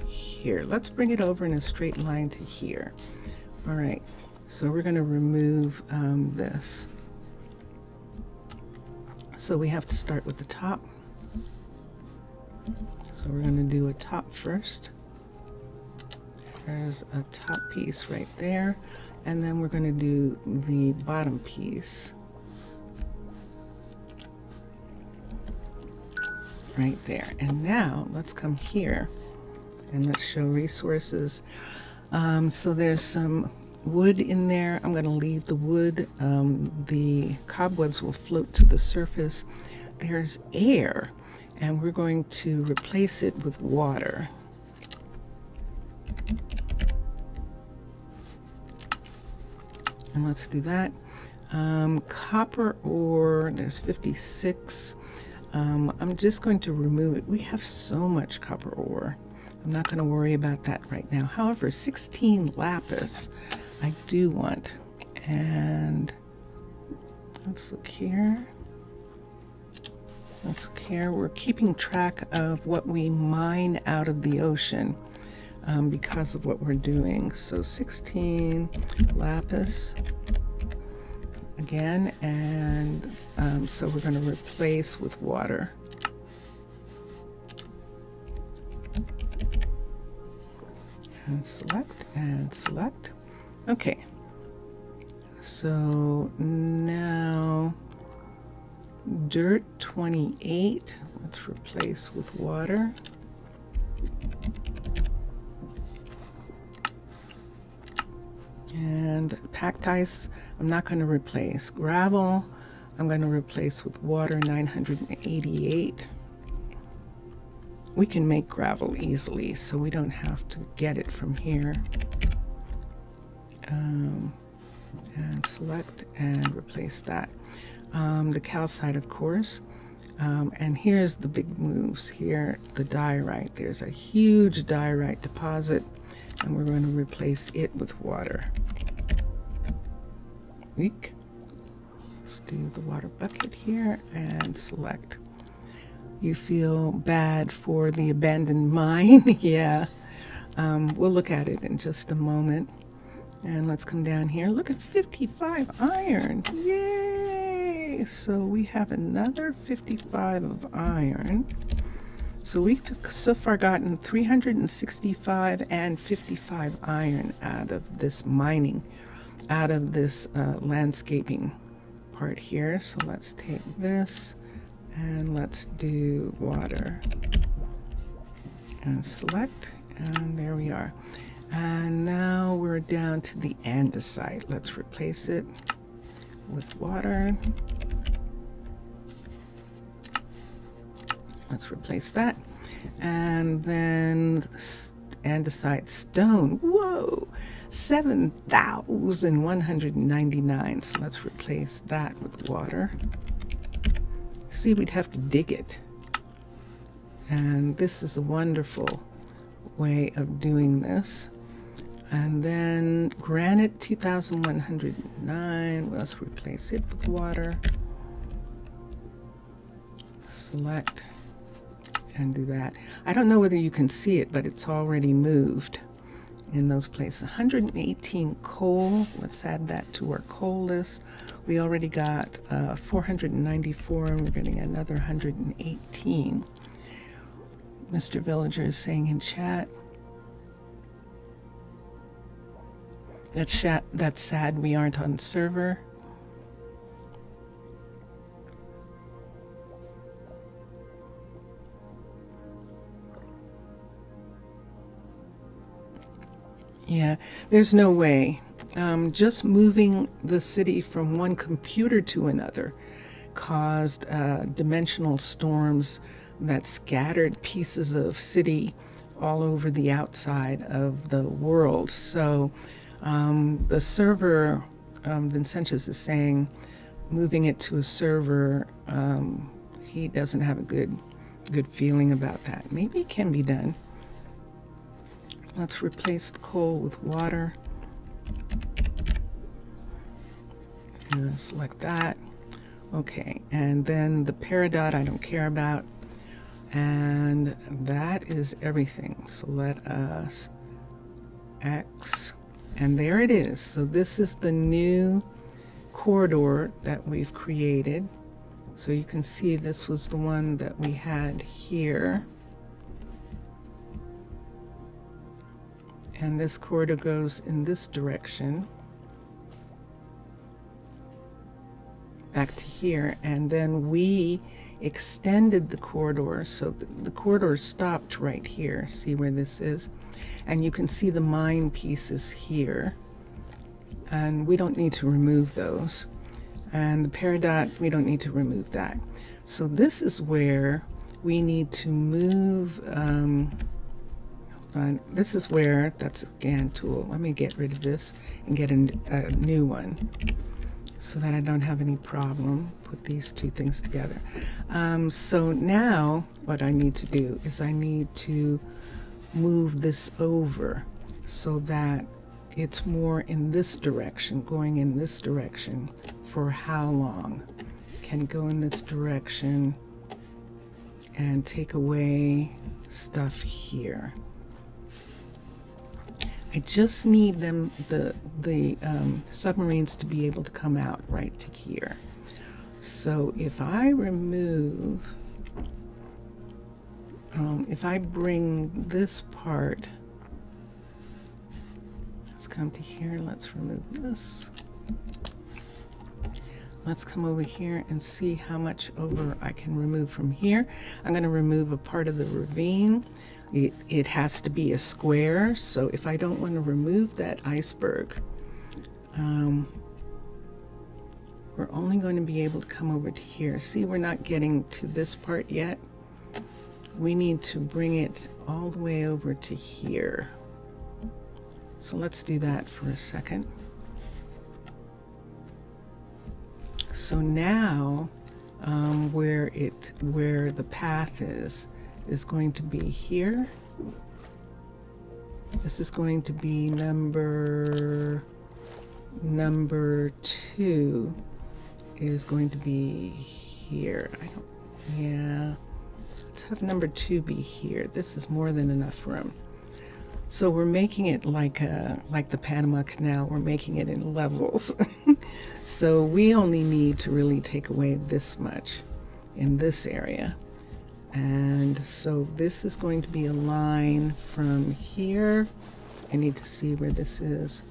S1: here. Let's bring it over in a straight line to here. All right, so we're going to remove this. So we have to start with the top. So we're going to do a top first. There's a top piece right there, and then we're going to do the bottom piece right there. And now let's come here and let's show resources. So there's some wood in there. I'm going to leave the wood. The cobwebs will float to the surface. There's air, and we're going to replace it with water. And let's do that. Copper ore, there's 56. I'm just going to remove it. We have so much copper ore. I'm not going to worry about that right now. However, 16 lapis I do want. And let's look here. Let's look here. We're keeping track of what we mine out of the ocean because of what we're doing. So 16 lapis again, and so we're going to replace with water. And select. Okay, so now dirt 28, let's replace with water. And packed ice, I'm not going to replace. Gravel, I'm going to replace with water, 988. We can make gravel easily, so we don't have to get it from here. And select and replace that. The calcite, of course. And here's the big moves here, the diorite. There's a huge diorite deposit, and we're going to replace it with water. Let's do the water bucket here and select. You feel bad for the abandoned mine. Yeah, we'll look at it in just a moment. And let's come down here. Look at 55 iron. Yay! So we have another 55 of iron. So we've so far gotten 365 and 55 iron out of this mining, out of this landscaping part here. So let's take this and let's do water and select, and there we are. And now we're down to the andesite. Let's replace it with water. Let's replace that. And then andesite stone. Whoa, 7,199. So let's replace that with water. See, we'd have to dig it. And this is a wonderful way of doing this. And then granite, 2,109. Let's replace it with water. Select and do that. I don't know whether you can see it, but it's already moved in those places. 118 coal. Let's add that to our coal list. We already got 494, and we're getting another 118. Mr. Villager is saying in chat, that's sad we aren't on server. Yeah, there's no way. Just moving the city from one computer to another caused dimensional storms that scattered pieces of city all over the outside of the world. So the server, Vincentius is saying, moving it to a server, he doesn't have a good feeling about that. Maybe it can be done. Let's replace the coal with water. And select that. Okay, and then the peridot I don't care about. And that is everything. So let us X, and there it is. So this is the new corridor that we've created. So you can see this was the one that we had here. And this corridor goes in this direction back to here, and then we extended the corridor, so the corridor stopped right here. See where this is? And you can see the mine pieces here, and we don't need to remove those. And the peridot, we don't need to remove that. So this is where we need to move. This is where, that's a scan tool. Let me get rid of this and get a new one, so that I don't have any problem. Put these two things together. So now what I need to do is I need to move this over so that it's more in this direction, going in this direction. For how long? Can go in this direction and take away stuff here. I just need them, the submarines, to be able to come out right to here. So if I remove, if I bring this part, let's come to here, let's remove this. Let's come over here and see how much over I can remove from here. I'm going to remove a part of the ravine. It has to be a square, so if I don't want to remove that iceberg, we're only going to be able to come over to here. See, we're not getting to this part yet. We need to bring it all the way over to here. So let's do that for a second. So now where the path is going to be here. This is going to be number 2 is going to be here. Let's have number 2 be here. This is more than enough room. So we're making it like the Panama Canal. We're making it in levels. So we only need to really take away this much in this area. And so this is going to be a line from here. I need to see where this is.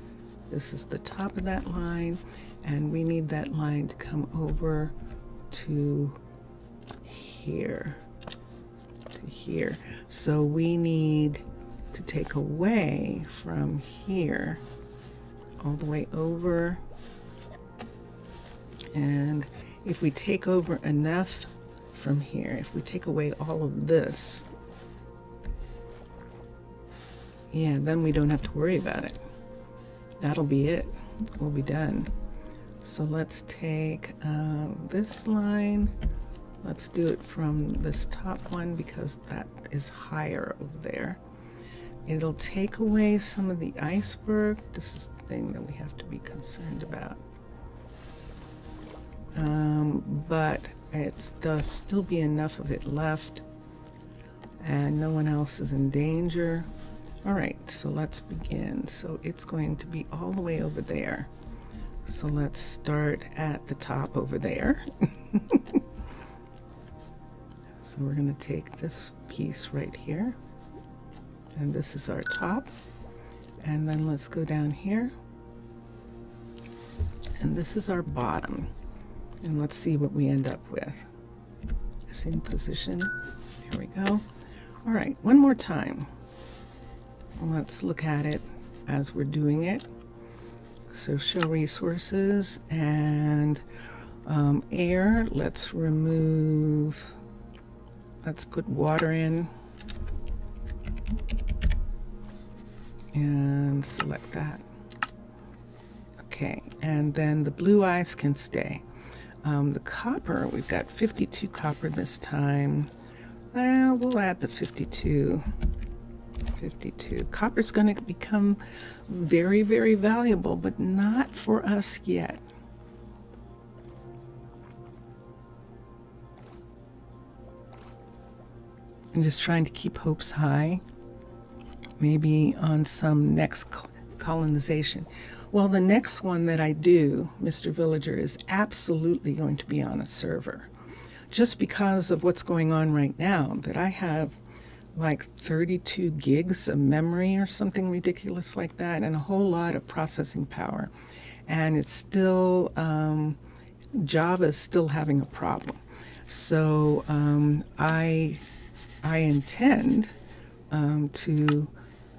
S1: This is the top of that line, and we need that line to come over to here, So we need to take away from here all the way over. And if we take over enough from here, if we take away all of this, yeah, then we don't have to worry about it. That'll be it. We'll be done. So let's take this line. Let's do it from this top one because that is higher over there. It'll take away some of the iceberg. This is the thing that we have to be concerned about. But there'll still be enough of it left, and no one else is in danger. All right, so let's begin. So it's going to be all the way over there. So let's start at the top over there. So we're going to take this piece right here, and this is our top. And then let's go down here, and this is our bottom. And let's see what we end up with. Same position. There we go. All right, one more time. Let's look at it as we're doing it. So show resources and air. Let's put water in and select that. Okay, and then the blue ice can stay. The copper, we've got 52 copper this time. We'll add the 52. Copper's going to become very, very valuable, but not for us yet. I'm just trying to keep hopes high. Maybe on some next colonization. Well, the next one that I do, Mr. Villager, is absolutely going to be on a server. Just because of what's going on right now, that I have like 32 gigs of memory or something ridiculous like that, and a whole lot of processing power. And it's still, Java is still having a problem. So I intend to,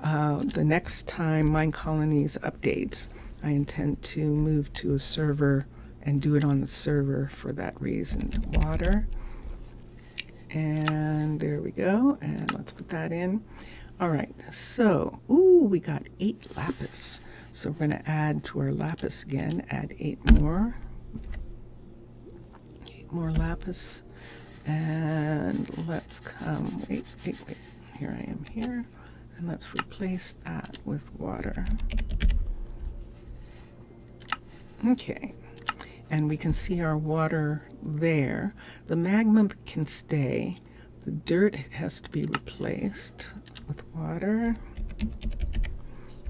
S1: the next time Minecolonies updates, I intend to move to a server and do it on the server for that reason. Water. And there we go. And let's put that in. All right. So, ooh, we got 8 lapis. So we're going to add to our lapis again. Add 8 more. 8 more lapis. And let's come. Wait. Here I am here. And let's replace that with water. Okay. And we can see our water there. The magma can stay. The dirt has to be replaced with water.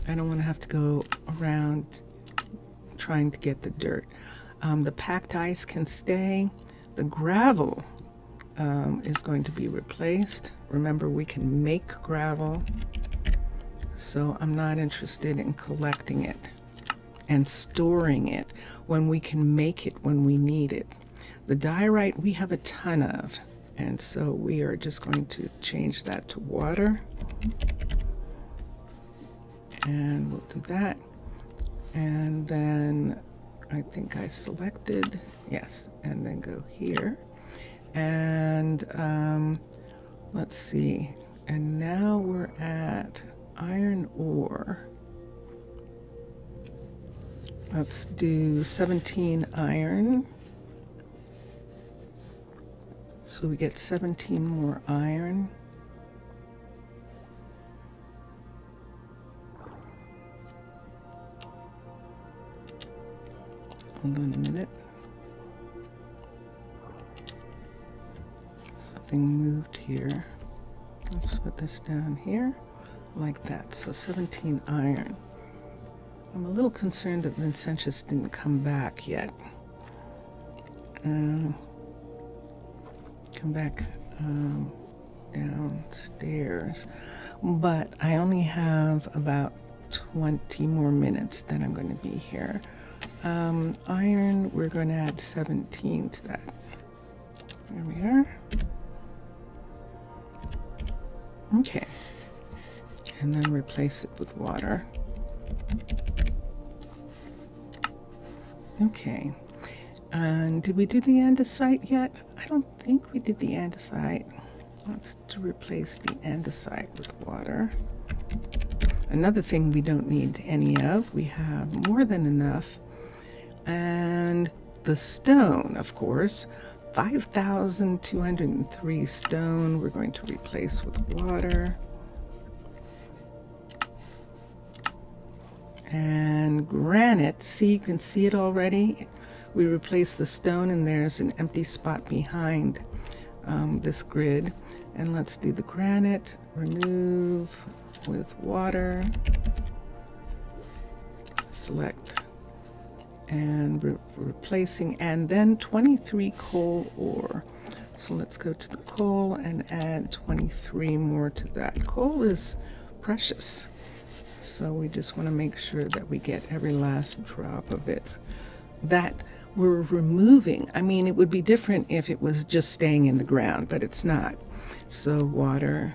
S1: I don't want to have to go around trying to get the dirt. The packed ice can stay. The gravel is going to be replaced. Remember, we can make gravel. So I'm not interested in collecting it and storing it when we can make it when we need it. The diorite we have a ton of, and so we are just going to change that to water. And we'll do that. And then I think I selected, yes, and then go here. And let's see. And now we're at iron ore. Let's do 17 iron. So we get 17 more iron. Hold on a minute. Something moved here. Let's put this down here like that. So 17 iron. I'm a little concerned that Vincentius didn't come back yet. Come back downstairs. But I only have about 20 more minutes that I'm going to be here. Iron, we're going to add 17 to that. There we are. Okay. And then replace it with water. Okay. And did we do the andesite yet? I don't think we did the andesite. Let's replace the andesite with water. Another thing we don't need any of, we have more than enough. And the stone, of course, 5,203 stone we're going to replace with water. And granite, see, you can see it already. We replace the stone and there's an empty spot behind this grid. And let's do the granite, remove with water, select, and replacing, and then 23 coal ore. So let's go to the coal and add 23 more to that. Coal is precious. So we just want to make sure that we get every last drop of it that we're removing. I mean, it would be different if it was just staying in the ground, but it's not. So water,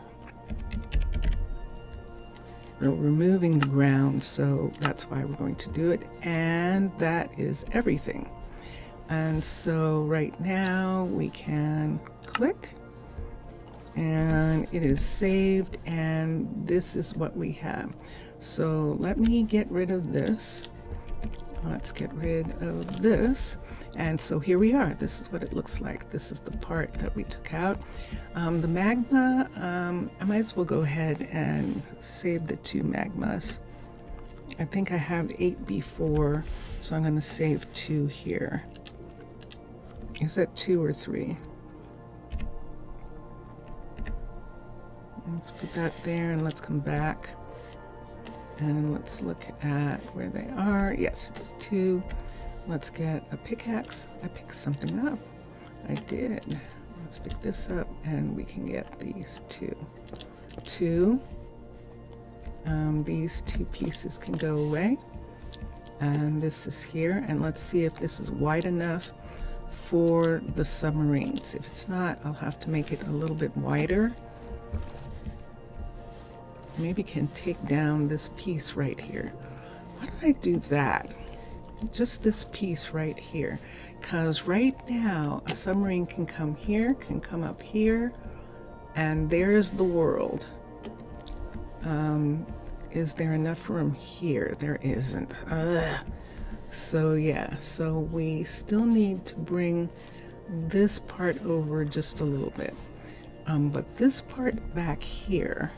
S1: we're removing the ground, so that's why we're going to do it. And that is everything. And so right now we can click and it is saved, and this is what we have. So let me get rid of this. Let's get rid of this. And so here we are. This is what it looks like. This is the part that we took out. The magma, I might as well go ahead and save the 2 magmas. I think I have 8 before, so I'm going to save 2 here. Is that 2 or 3? Let's put that there and let's come back. And let's look at where they are. Yes, it's 2. Let's get a pickaxe. I picked something up. I did. Let's pick this up and we can get these 2. These 2 pieces can go away. And this is here. And let's see if this is wide enough for the submarines. If it's not, I'll have to make it a little bit wider. Maybe can take down this piece right here. Why did I do that? Just this piece right here. Because right now, a submarine can come here, can come up here, and there's the world. Is there enough room here? There isn't. Ugh. So yeah, so we still need to bring this part over just a little bit. But this part back here,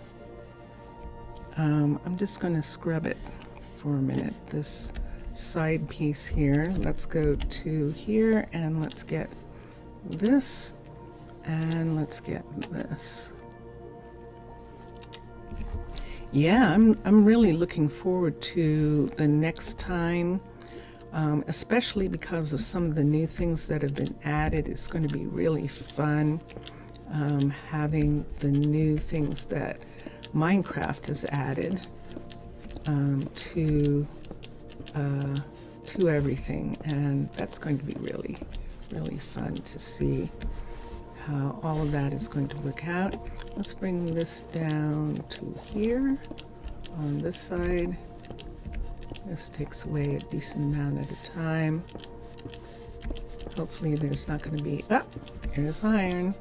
S1: I'm just going to scrub it for a minute. This side piece here, let's go to here and let's get this and let's get this. Yeah, I'm really looking forward to the next time, especially because of some of the new things that have been added. It's going to be really fun having the new things that Minecraft has added to everything, and that's going to be really fun to see how all of that is going to work out. Let's bring this down to here on this side. This takes away a decent amount at a time. Hopefully there's not going to be, there's iron.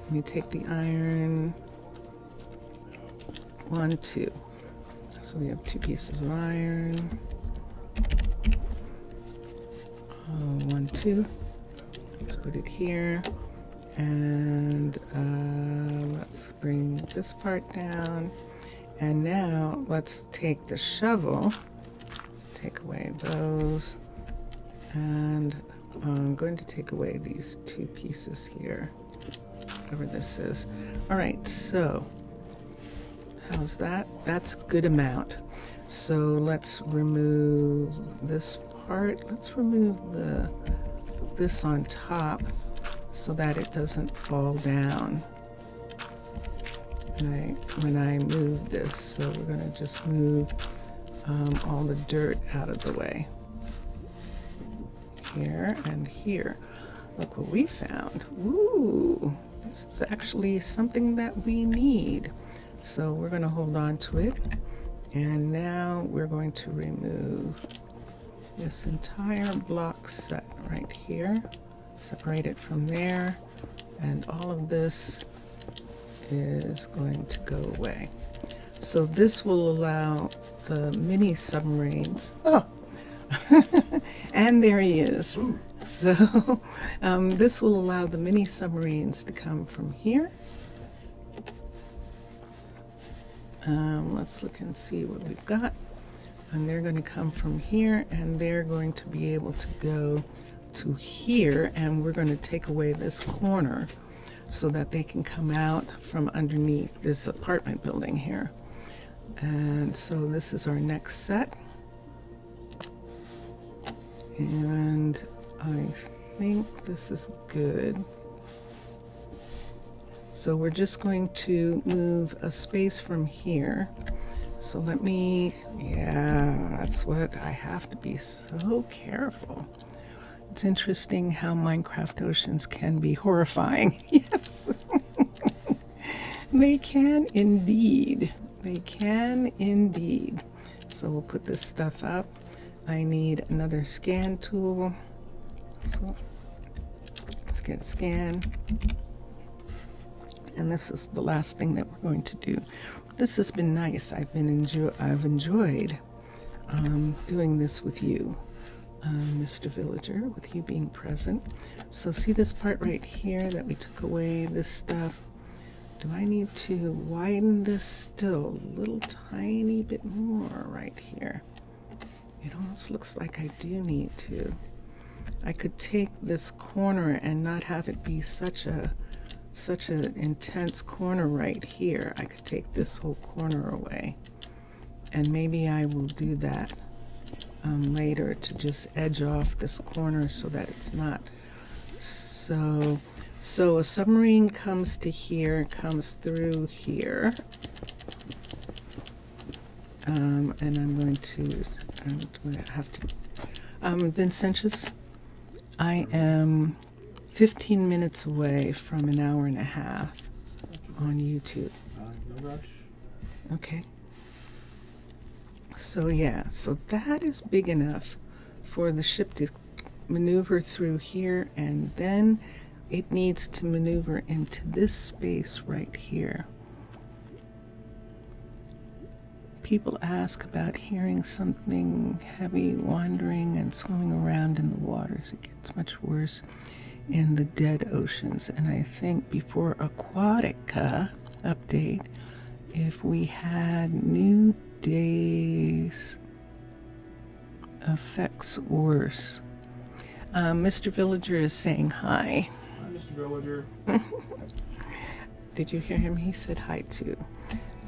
S1: Let me take the iron. 1, 2. So we have 2 pieces of iron. 1, 2. Let's put it here. And let's bring this part down. And now let's take the shovel, take away those. And I'm going to take away these 2 pieces here, whatever this is. All right, so how's that? That's a good amount. So let's remove this part. Let's remove this on top so that it doesn't fall down when I move this. So we're going to just move all the dirt out of the way. Here and here. Look what we found. Ooh, this is actually something that we need. So we're going to hold on to it. And now we're going to remove this entire block set right here. Separate it from there. And all of this is going to go away. So this will allow the mini submarines. Oh, and there he is. So this will allow the mini submarines to come from here. Let's look and see what we've got. And they're going to come from here, and they're going to be able to go to here, and we're going to take away this corner so that they can come out from underneath this apartment building here. And so this is our next set. And I think this is good. So we're just going to move a space from here. So let me, yeah, that's what I have to be so careful. It's interesting how Minecraft oceans can be horrifying. Yes, they can indeed. They can indeed. So we'll put this stuff up. I need another scan tool. So let's get scan. And this is the last thing that we're going to do. This has been nice. I've enjoyed doing this with you, Mr. Villager, with you being present. So see this part right here that we took away, this stuff. Do I need to widen this still a little tiny bit more right here? It almost looks like I do need to. I could take this corner and not have it be such a such an intense corner right here. I could take this whole corner away, and maybe I will do that later to just edge off this corner so that it's not so. So a submarine comes to here, comes through here, and I'm going to have to. Vincentius, I am 15 minutes away from an hour and a half on YouTube.
S3: No rush.
S1: Okay. So yeah, so that is big enough for the ship to maneuver through here, and then it needs to maneuver into this space right here. People ask about hearing something heavy wandering and swimming around in the waters. It gets much worse in the dead oceans. And I think before Aquatica update, if we had new days affects worse. Mr. Villager is saying hi.
S3: Hi, Mr. Villager.
S1: Did you hear him? He said hi too.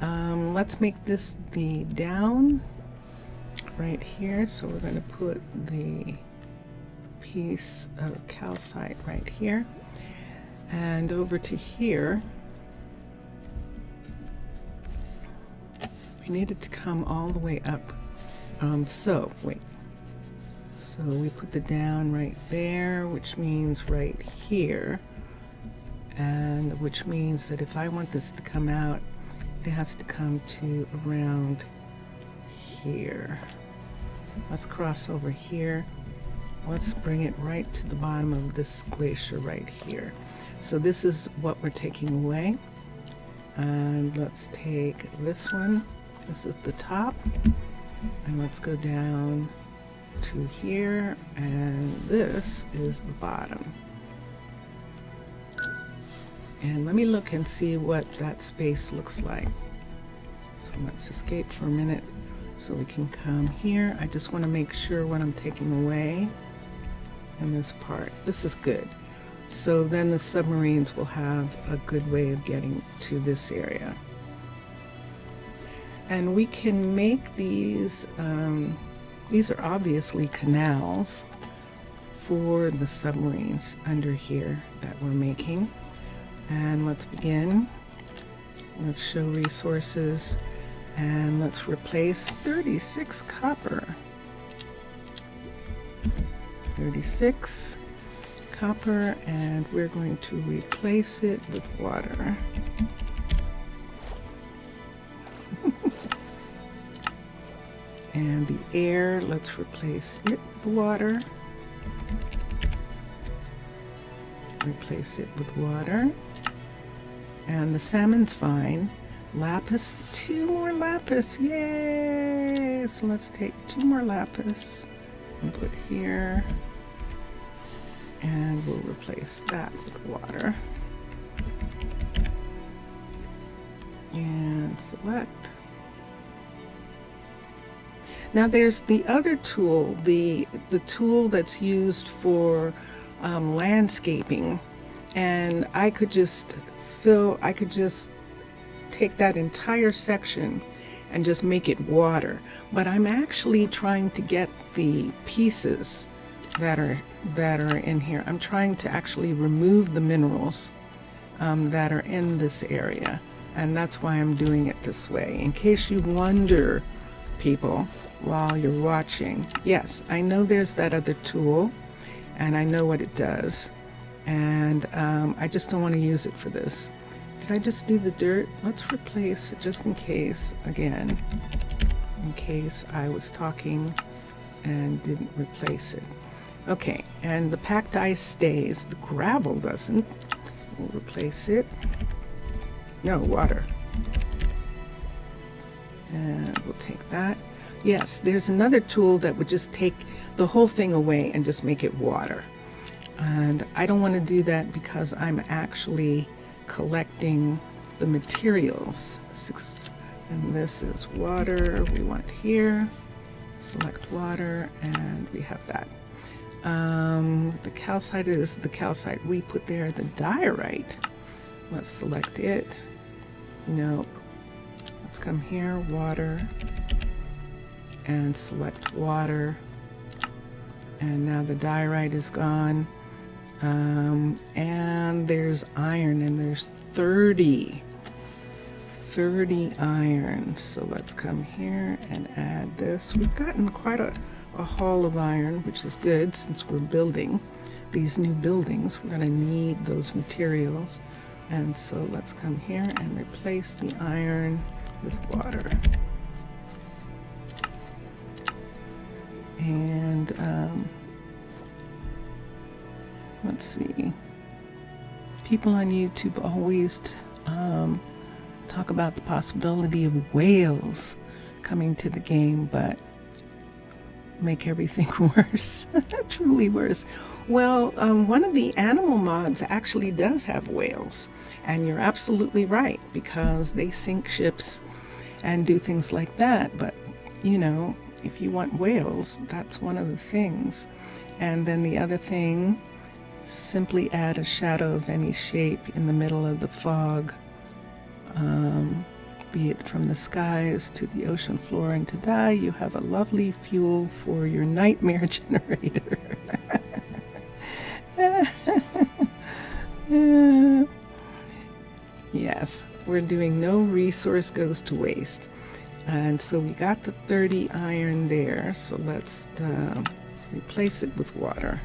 S1: Let's make this the down right here. So we're going to put the piece of calcite right here, and over to here. We need it to come all the way up. So we put the down right there, which means right here, and which means that if I want this to come out, it has to come to around here. Let's cross over here. Let's bring it right to the bottom of this glacier right here. So this is what we're taking away. And let's take this one. This is the top. And let's go down to here. And this is the bottom. And let me look and see what that space looks like. So let's escape for a minute so we can come here. I just want to make sure what I'm taking away in this part. This is good. So then the submarines will have a good way of getting to this area. And we can make these are obviously canals for the submarines under here that we're making. And let's begin. Let's show resources, and let's replace 36 copper. 36 copper, and we're going to replace it with water. And the air, let's replace it with water. Replace it with water. And the salmon's fine. Lapis, 2 more lapis, yay! So let's take 2 more lapis and put here. And we'll replace that with water. And select. Now there's the other tool, the tool that's used for landscaping, and I could just take that entire section and just make it water. But I'm actually trying to get the pieces that are in here. I'm trying to actually remove the minerals that are in this area, and that's why I'm doing it this way. In case you wonder, people, while you're watching, yes, I know there's that other tool, and I know what it does, and I just don't want to use it for this. Did I just do the dirt? Let's replace it just in case, again, in case I was talking and didn't replace it. Okay, and the packed ice stays, the gravel doesn't. We'll replace it. No, water. And we'll take that. Yes, there's another tool that would just take the whole thing away and just make it water. And I don't want to do that because I'm actually collecting the materials. And this is water we want here. Select water, and we have that. The calcite is the calcite we put there. The diorite, Let's select it. Nope. Let's come here, water, and select water. And now the diorite is gone. And there's iron, and there's 30 iron. So let's come here and add this. We've gotten quite a haul of iron, which is good since we're building these new buildings. We're going to need those materials. And so let's come here and replace the iron with water. And let's see. People on YouTube always talk about the possibility of whales coming to the game, but make everything worse. Truly worse. Well, one of the animal mods actually does have whales, and you're absolutely right, because they sink ships and do things like that. But you know, if you want whales, that's one of the things. And then the other thing, simply add a shadow of any shape in the middle of the fog, be it from the skies to the ocean floor, and ta-da, you have a lovely fuel for your nightmare generator. Yes, we're doing no resource goes to waste. And so we got the 30 iron there, so let's replace it with water.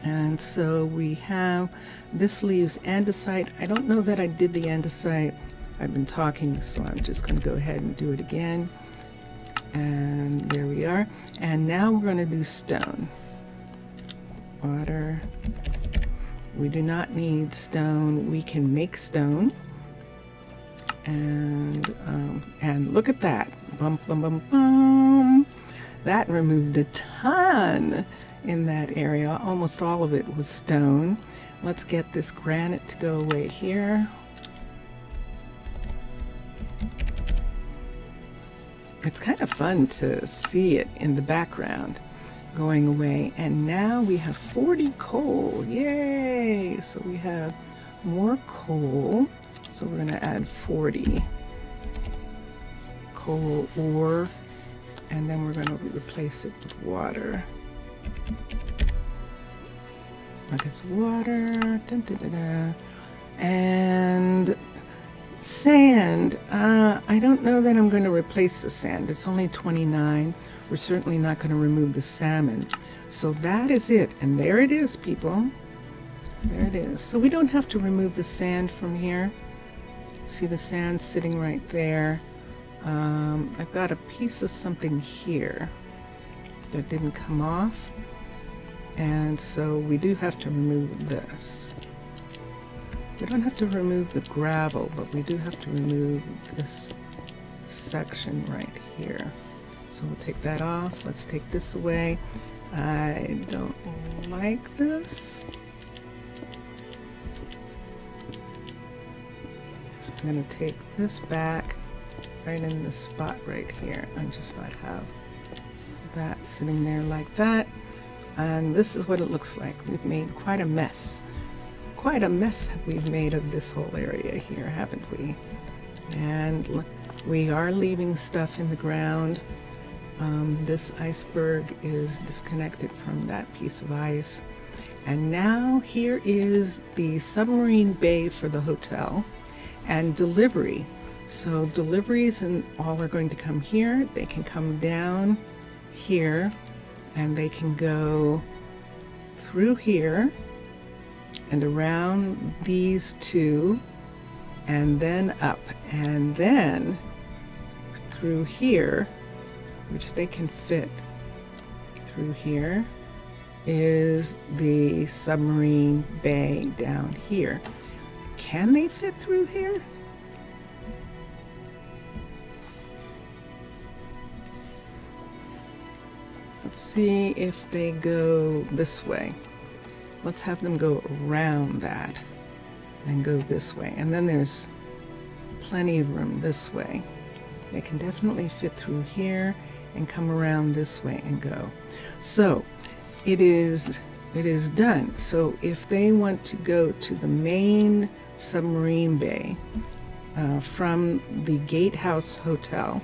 S1: And so we have, this leaves andesite. I don't know that I did the andesite. I've been talking, so I'm just going to go ahead and do it again. And there we are. And now we're going to do stone. Water. We do not need stone. We can make stone. And look at that. Bum, bum, bum, bum. That removed a ton in that area. Almost all of it was stone. Let's get this granite to go away here. It's kind of fun to see it in the background going away. And now we have 40 coal. Yay! So we have more coal. So we're going to add 40 coal ore, and then we're going to replace it with water. Like it's water. Dun, dun, dun, dun. And sand. I don't know that I'm going to replace the sand. It's only 29. We're certainly not going to remove the salmon. So that is it. And there it is, people. There it is. So we don't have to remove the sand from here. See the sand sitting right there. I've got a piece of something here that didn't come off. And so we do have to remove this. We don't have to remove the gravel, but we do have to remove this section right here. So we'll take that off. Let's take this away. I don't like this. So I'm going to take this back right in this spot right here and just not have that sitting there like that. And this is what it looks like. We've made quite a mess. Quite a mess we've made of this whole area here, haven't we? And we are leaving stuff in the ground. This iceberg is disconnected from that piece of ice. And now here is the submarine bay for the hotel and delivery. So deliveries and all are going to come here. They can come down here and they can go through here and around these two and then up and then through here, which they can fit through here, is the submarine bay down here. Can they fit through here? Let's see if they go this way. Let's have them go around that and go this way. And then there's plenty of room this way. They can definitely fit through here and come around this way and go. So it is it is done. So if they want to go to the main submarine bay from the Gatehouse Hotel,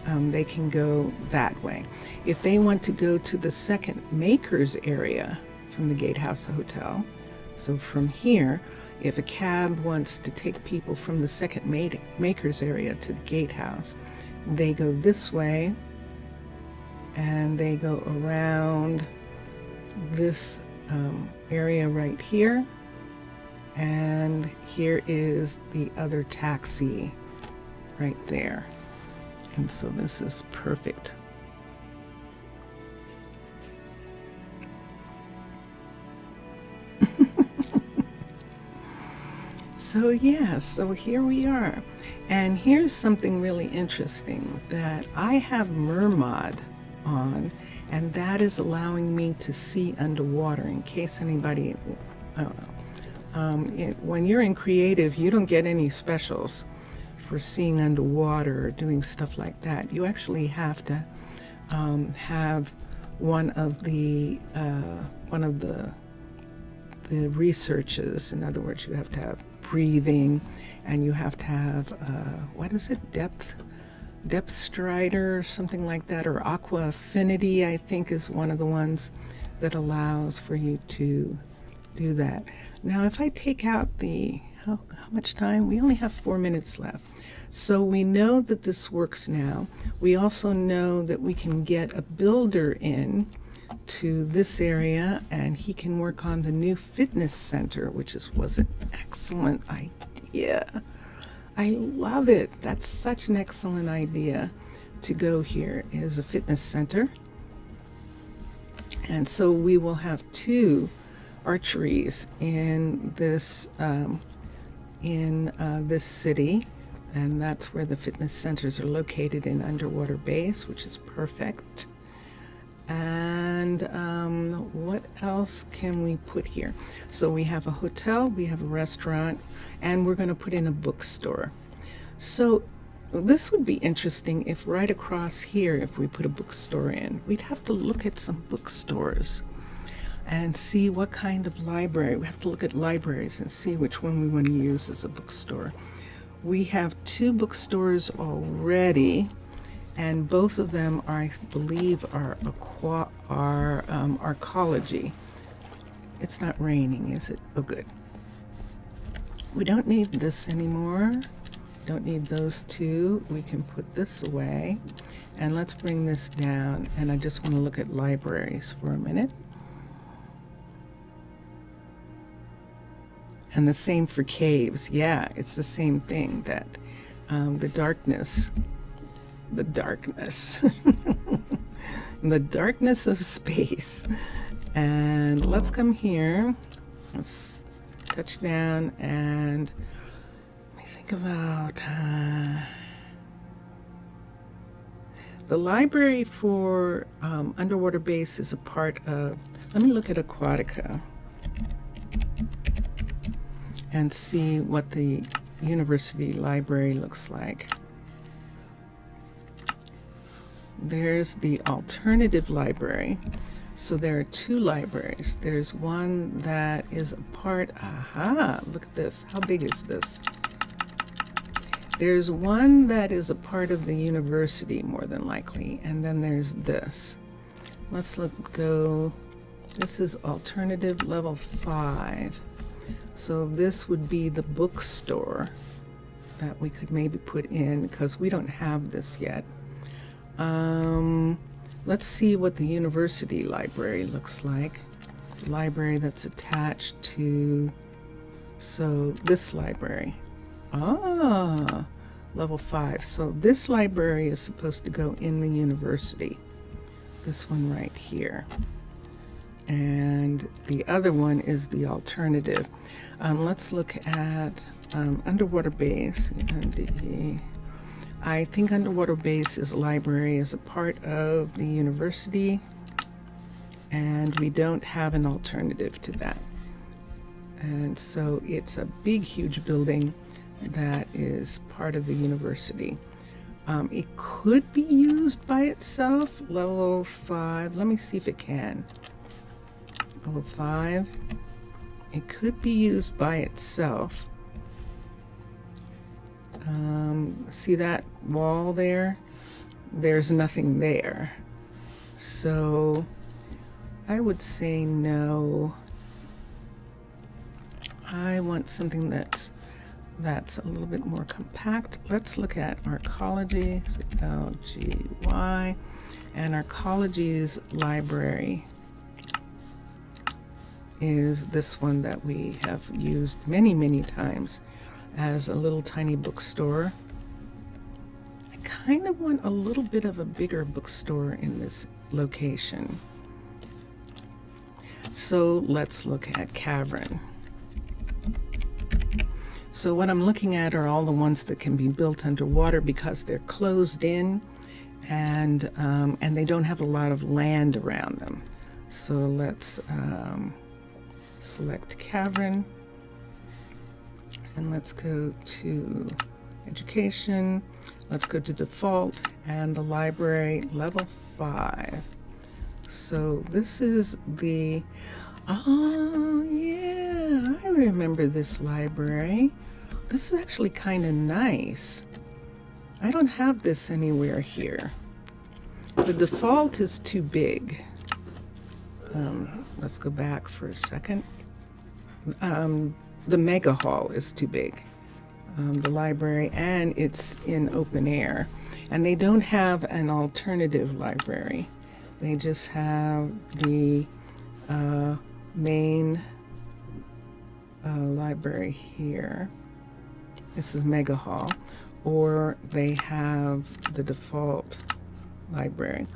S1: they can go that way. If they want to go to the second makers area from the Gatehouse Hotel, so from here, if a cab wants to take people from the second makers area to the Gatehouse, they go this way and they go around this area right here, and here is the other taxi right there. And so this is perfect. So yeah, so here we are. And here's something really interesting that I have Mermod on, and that is allowing me to see underwater in case anybody, I don't know. When you're in creative, you don't get any specials for seeing underwater or doing stuff like that. You actually have to have one of the researches. In other words, you have to have breathing, and you have to have what is it, depth strider or something like that, or aqua affinity, I think, is one of the ones that allows for you to do that. Now if I take out the how much time, we only have 4 minutes left, so we know that this works now. We also know that we can get a builder in to this area, and he can work on the new fitness center, which was an excellent idea. I love it. That's such an excellent idea to go here, is a fitness center. And so we will have 2 archeries in this city, and that's where the fitness centers are located, in underwater base, which is perfect. And what else can we put here? So we have a hotel, we have a restaurant, and we're going to put in a bookstore. So this would be interesting if right across here, if we put a bookstore in, we'd have to look at some bookstores and see what kind of library. We have to look at libraries and see which one we want to use as a bookstore. We have 2 bookstores already, and both of them are, I believe, are Arcology. It's not raining, is it? Oh, good. We don't need this anymore. Don't need those 2. We can put this away. And let's bring this down. And I just want to look at libraries for a minute. And the same for caves. Yeah, it's the same thing, that the darkness, the darkness of space. And let's come here. Let's touch down, and let me think about the library for underwater base is a part of, let me look at Aquatica and see what the university library looks like. There's the alternative library. So there are 2 libraries. There's one that is a part, look at this. How big is this? There's one that is a part of the university, more than likely, and then there's this. Let's go, this is alternative level 5. So this would be the bookstore that we could maybe put in, because we don't have this yet. Let's see what the university library looks like. The library that's attached to, so this library. Level 5. So this library is supposed to go in the university. This one right here. And the other one is the alternative. Let's look at underwater base. I think underwater base's library is a part of the university, and we don't have an alternative to that. And so it's a big, huge building that is part of the university. It could be used by itself, level 5. Let me see if it can. Level 5. It could be used by itself. See that wall there? There's nothing there. So I would say no. I want something that's a little bit more compact. Let's look at Arcology, so LGY, and Arcology's library is this one that we have used many, many times as a little tiny bookstore. I kind of want a little bit of a bigger bookstore in this location. So let's look at Cavern. So what I'm looking at are all the ones that can be built underwater because they're closed in and they don't have a lot of land around them. So let's select Cavern and let's go to education. Let's go to default and the library level 5. So this is the, oh yeah, I remember this library. This is actually kind of nice. I don't have this anywhere here. The default is too big. Let's go back for a second. The mega hall is too big. The library, and it's in open air. And they don't have an alternative library. They just have the main library here. This is Mega Hall, or they have the default library.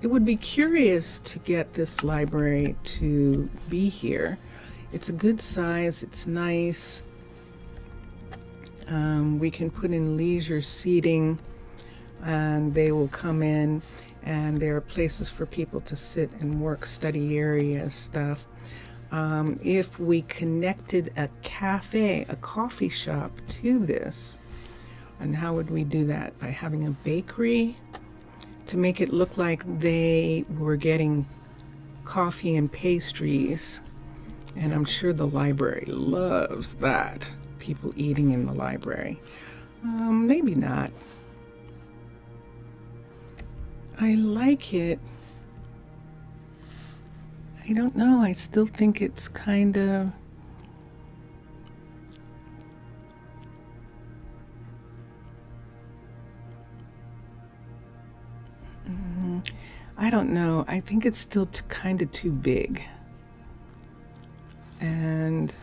S1: It would be curious to get this library to be here. It's a good size, it's nice. We can put in leisure seating and they will come in, and there are places for people to sit and work, study area stuff. If we connected a cafe, a coffee shop to this, and how would we do that? By having a bakery to make it look like they were getting coffee and pastries. And I'm sure the library loves that, people eating in the library. Maybe not. I like it. I don't know, I still think it's kind of... I don't know, I think it's still kind of too big. And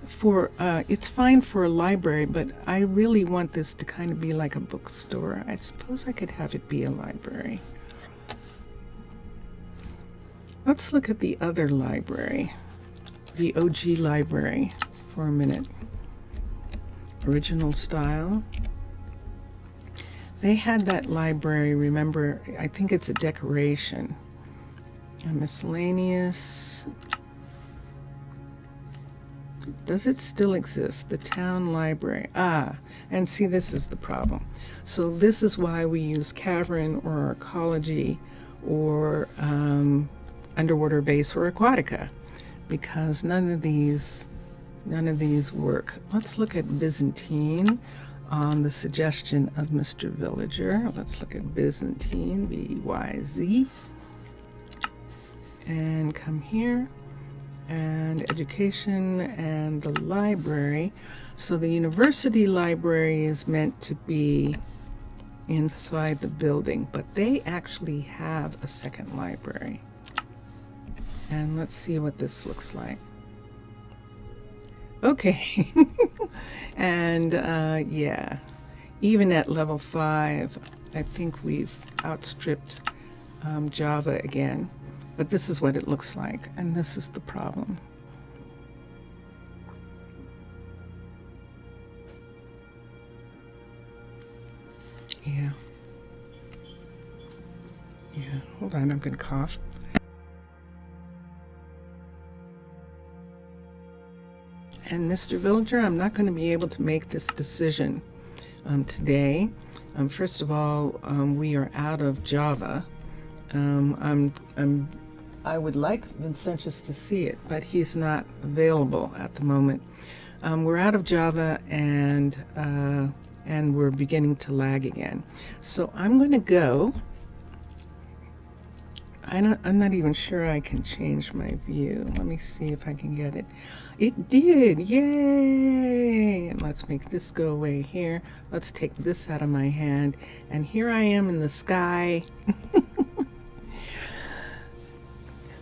S1: for it's fine for a library, but I really want this to kind of be like a bookstore. I suppose I could have it be a library. Let's look at the other library, the OG library, for a minute. Original style. They had that library, remember, I think it's a decoration. A miscellaneous. Does it still exist? The town library. And see, this is the problem. So this is why we use Cavern or Arcology or Underwater Base or Aquatica, because none of these work. Let's look at Byzantine on the suggestion of Mr. Villager. Let's look at Byzantine, BYZ, and come here. And education and the library. So the university library is meant to be inside the building, but they actually have a second library. And let's see what this looks like. Okay. And yeah, even at level 5, I think we've outstripped Java again. But this is what it looks like, and this is the problem. Yeah. Hold on, I'm gonna cough. And Mr. Villager, I'm not going to be able to make this decision today. First of all, we are out of Java. I would like Vincentius to see it, but he's not available at the moment. We're out of Java, and we're beginning to lag again. So I'm going to go. I'm not even sure I can change my view. Let me see if I can get it. It did, yay! And let's make this go away here. Let's take this out of my hand. And here I am in the sky.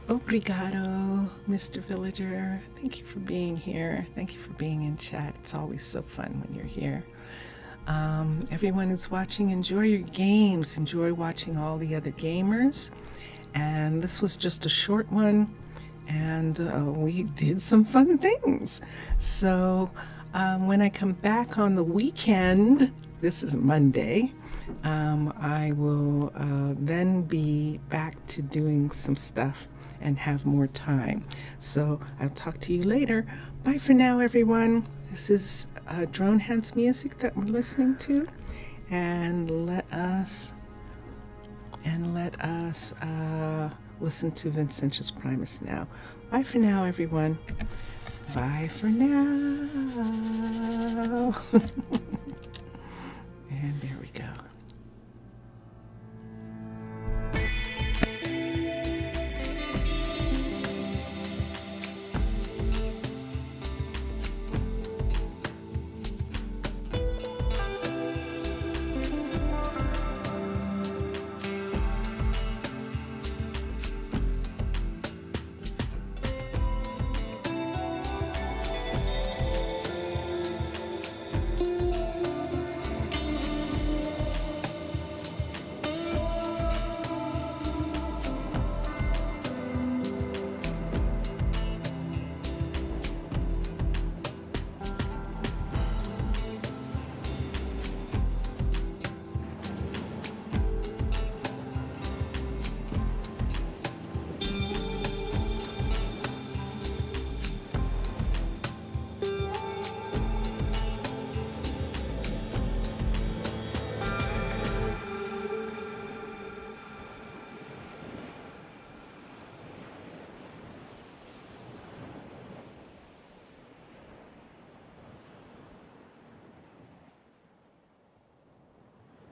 S1: Obrigado, Mr. Villager. Thank you for being here. Thank you for being in chat. It's always so fun when you're here. Everyone who's watching, enjoy your games. Enjoy watching all the other gamers. And this was just a short one, and we did some fun things. So when I come back on the weekend, this is Monday, I will then be back to doing some stuff and have more time. So I'll talk to you later. Bye for now, everyone. This is Drone Hands music that we're listening to, and let us listen to Vincentius Primus now. Bye for now, everyone. Bye for now.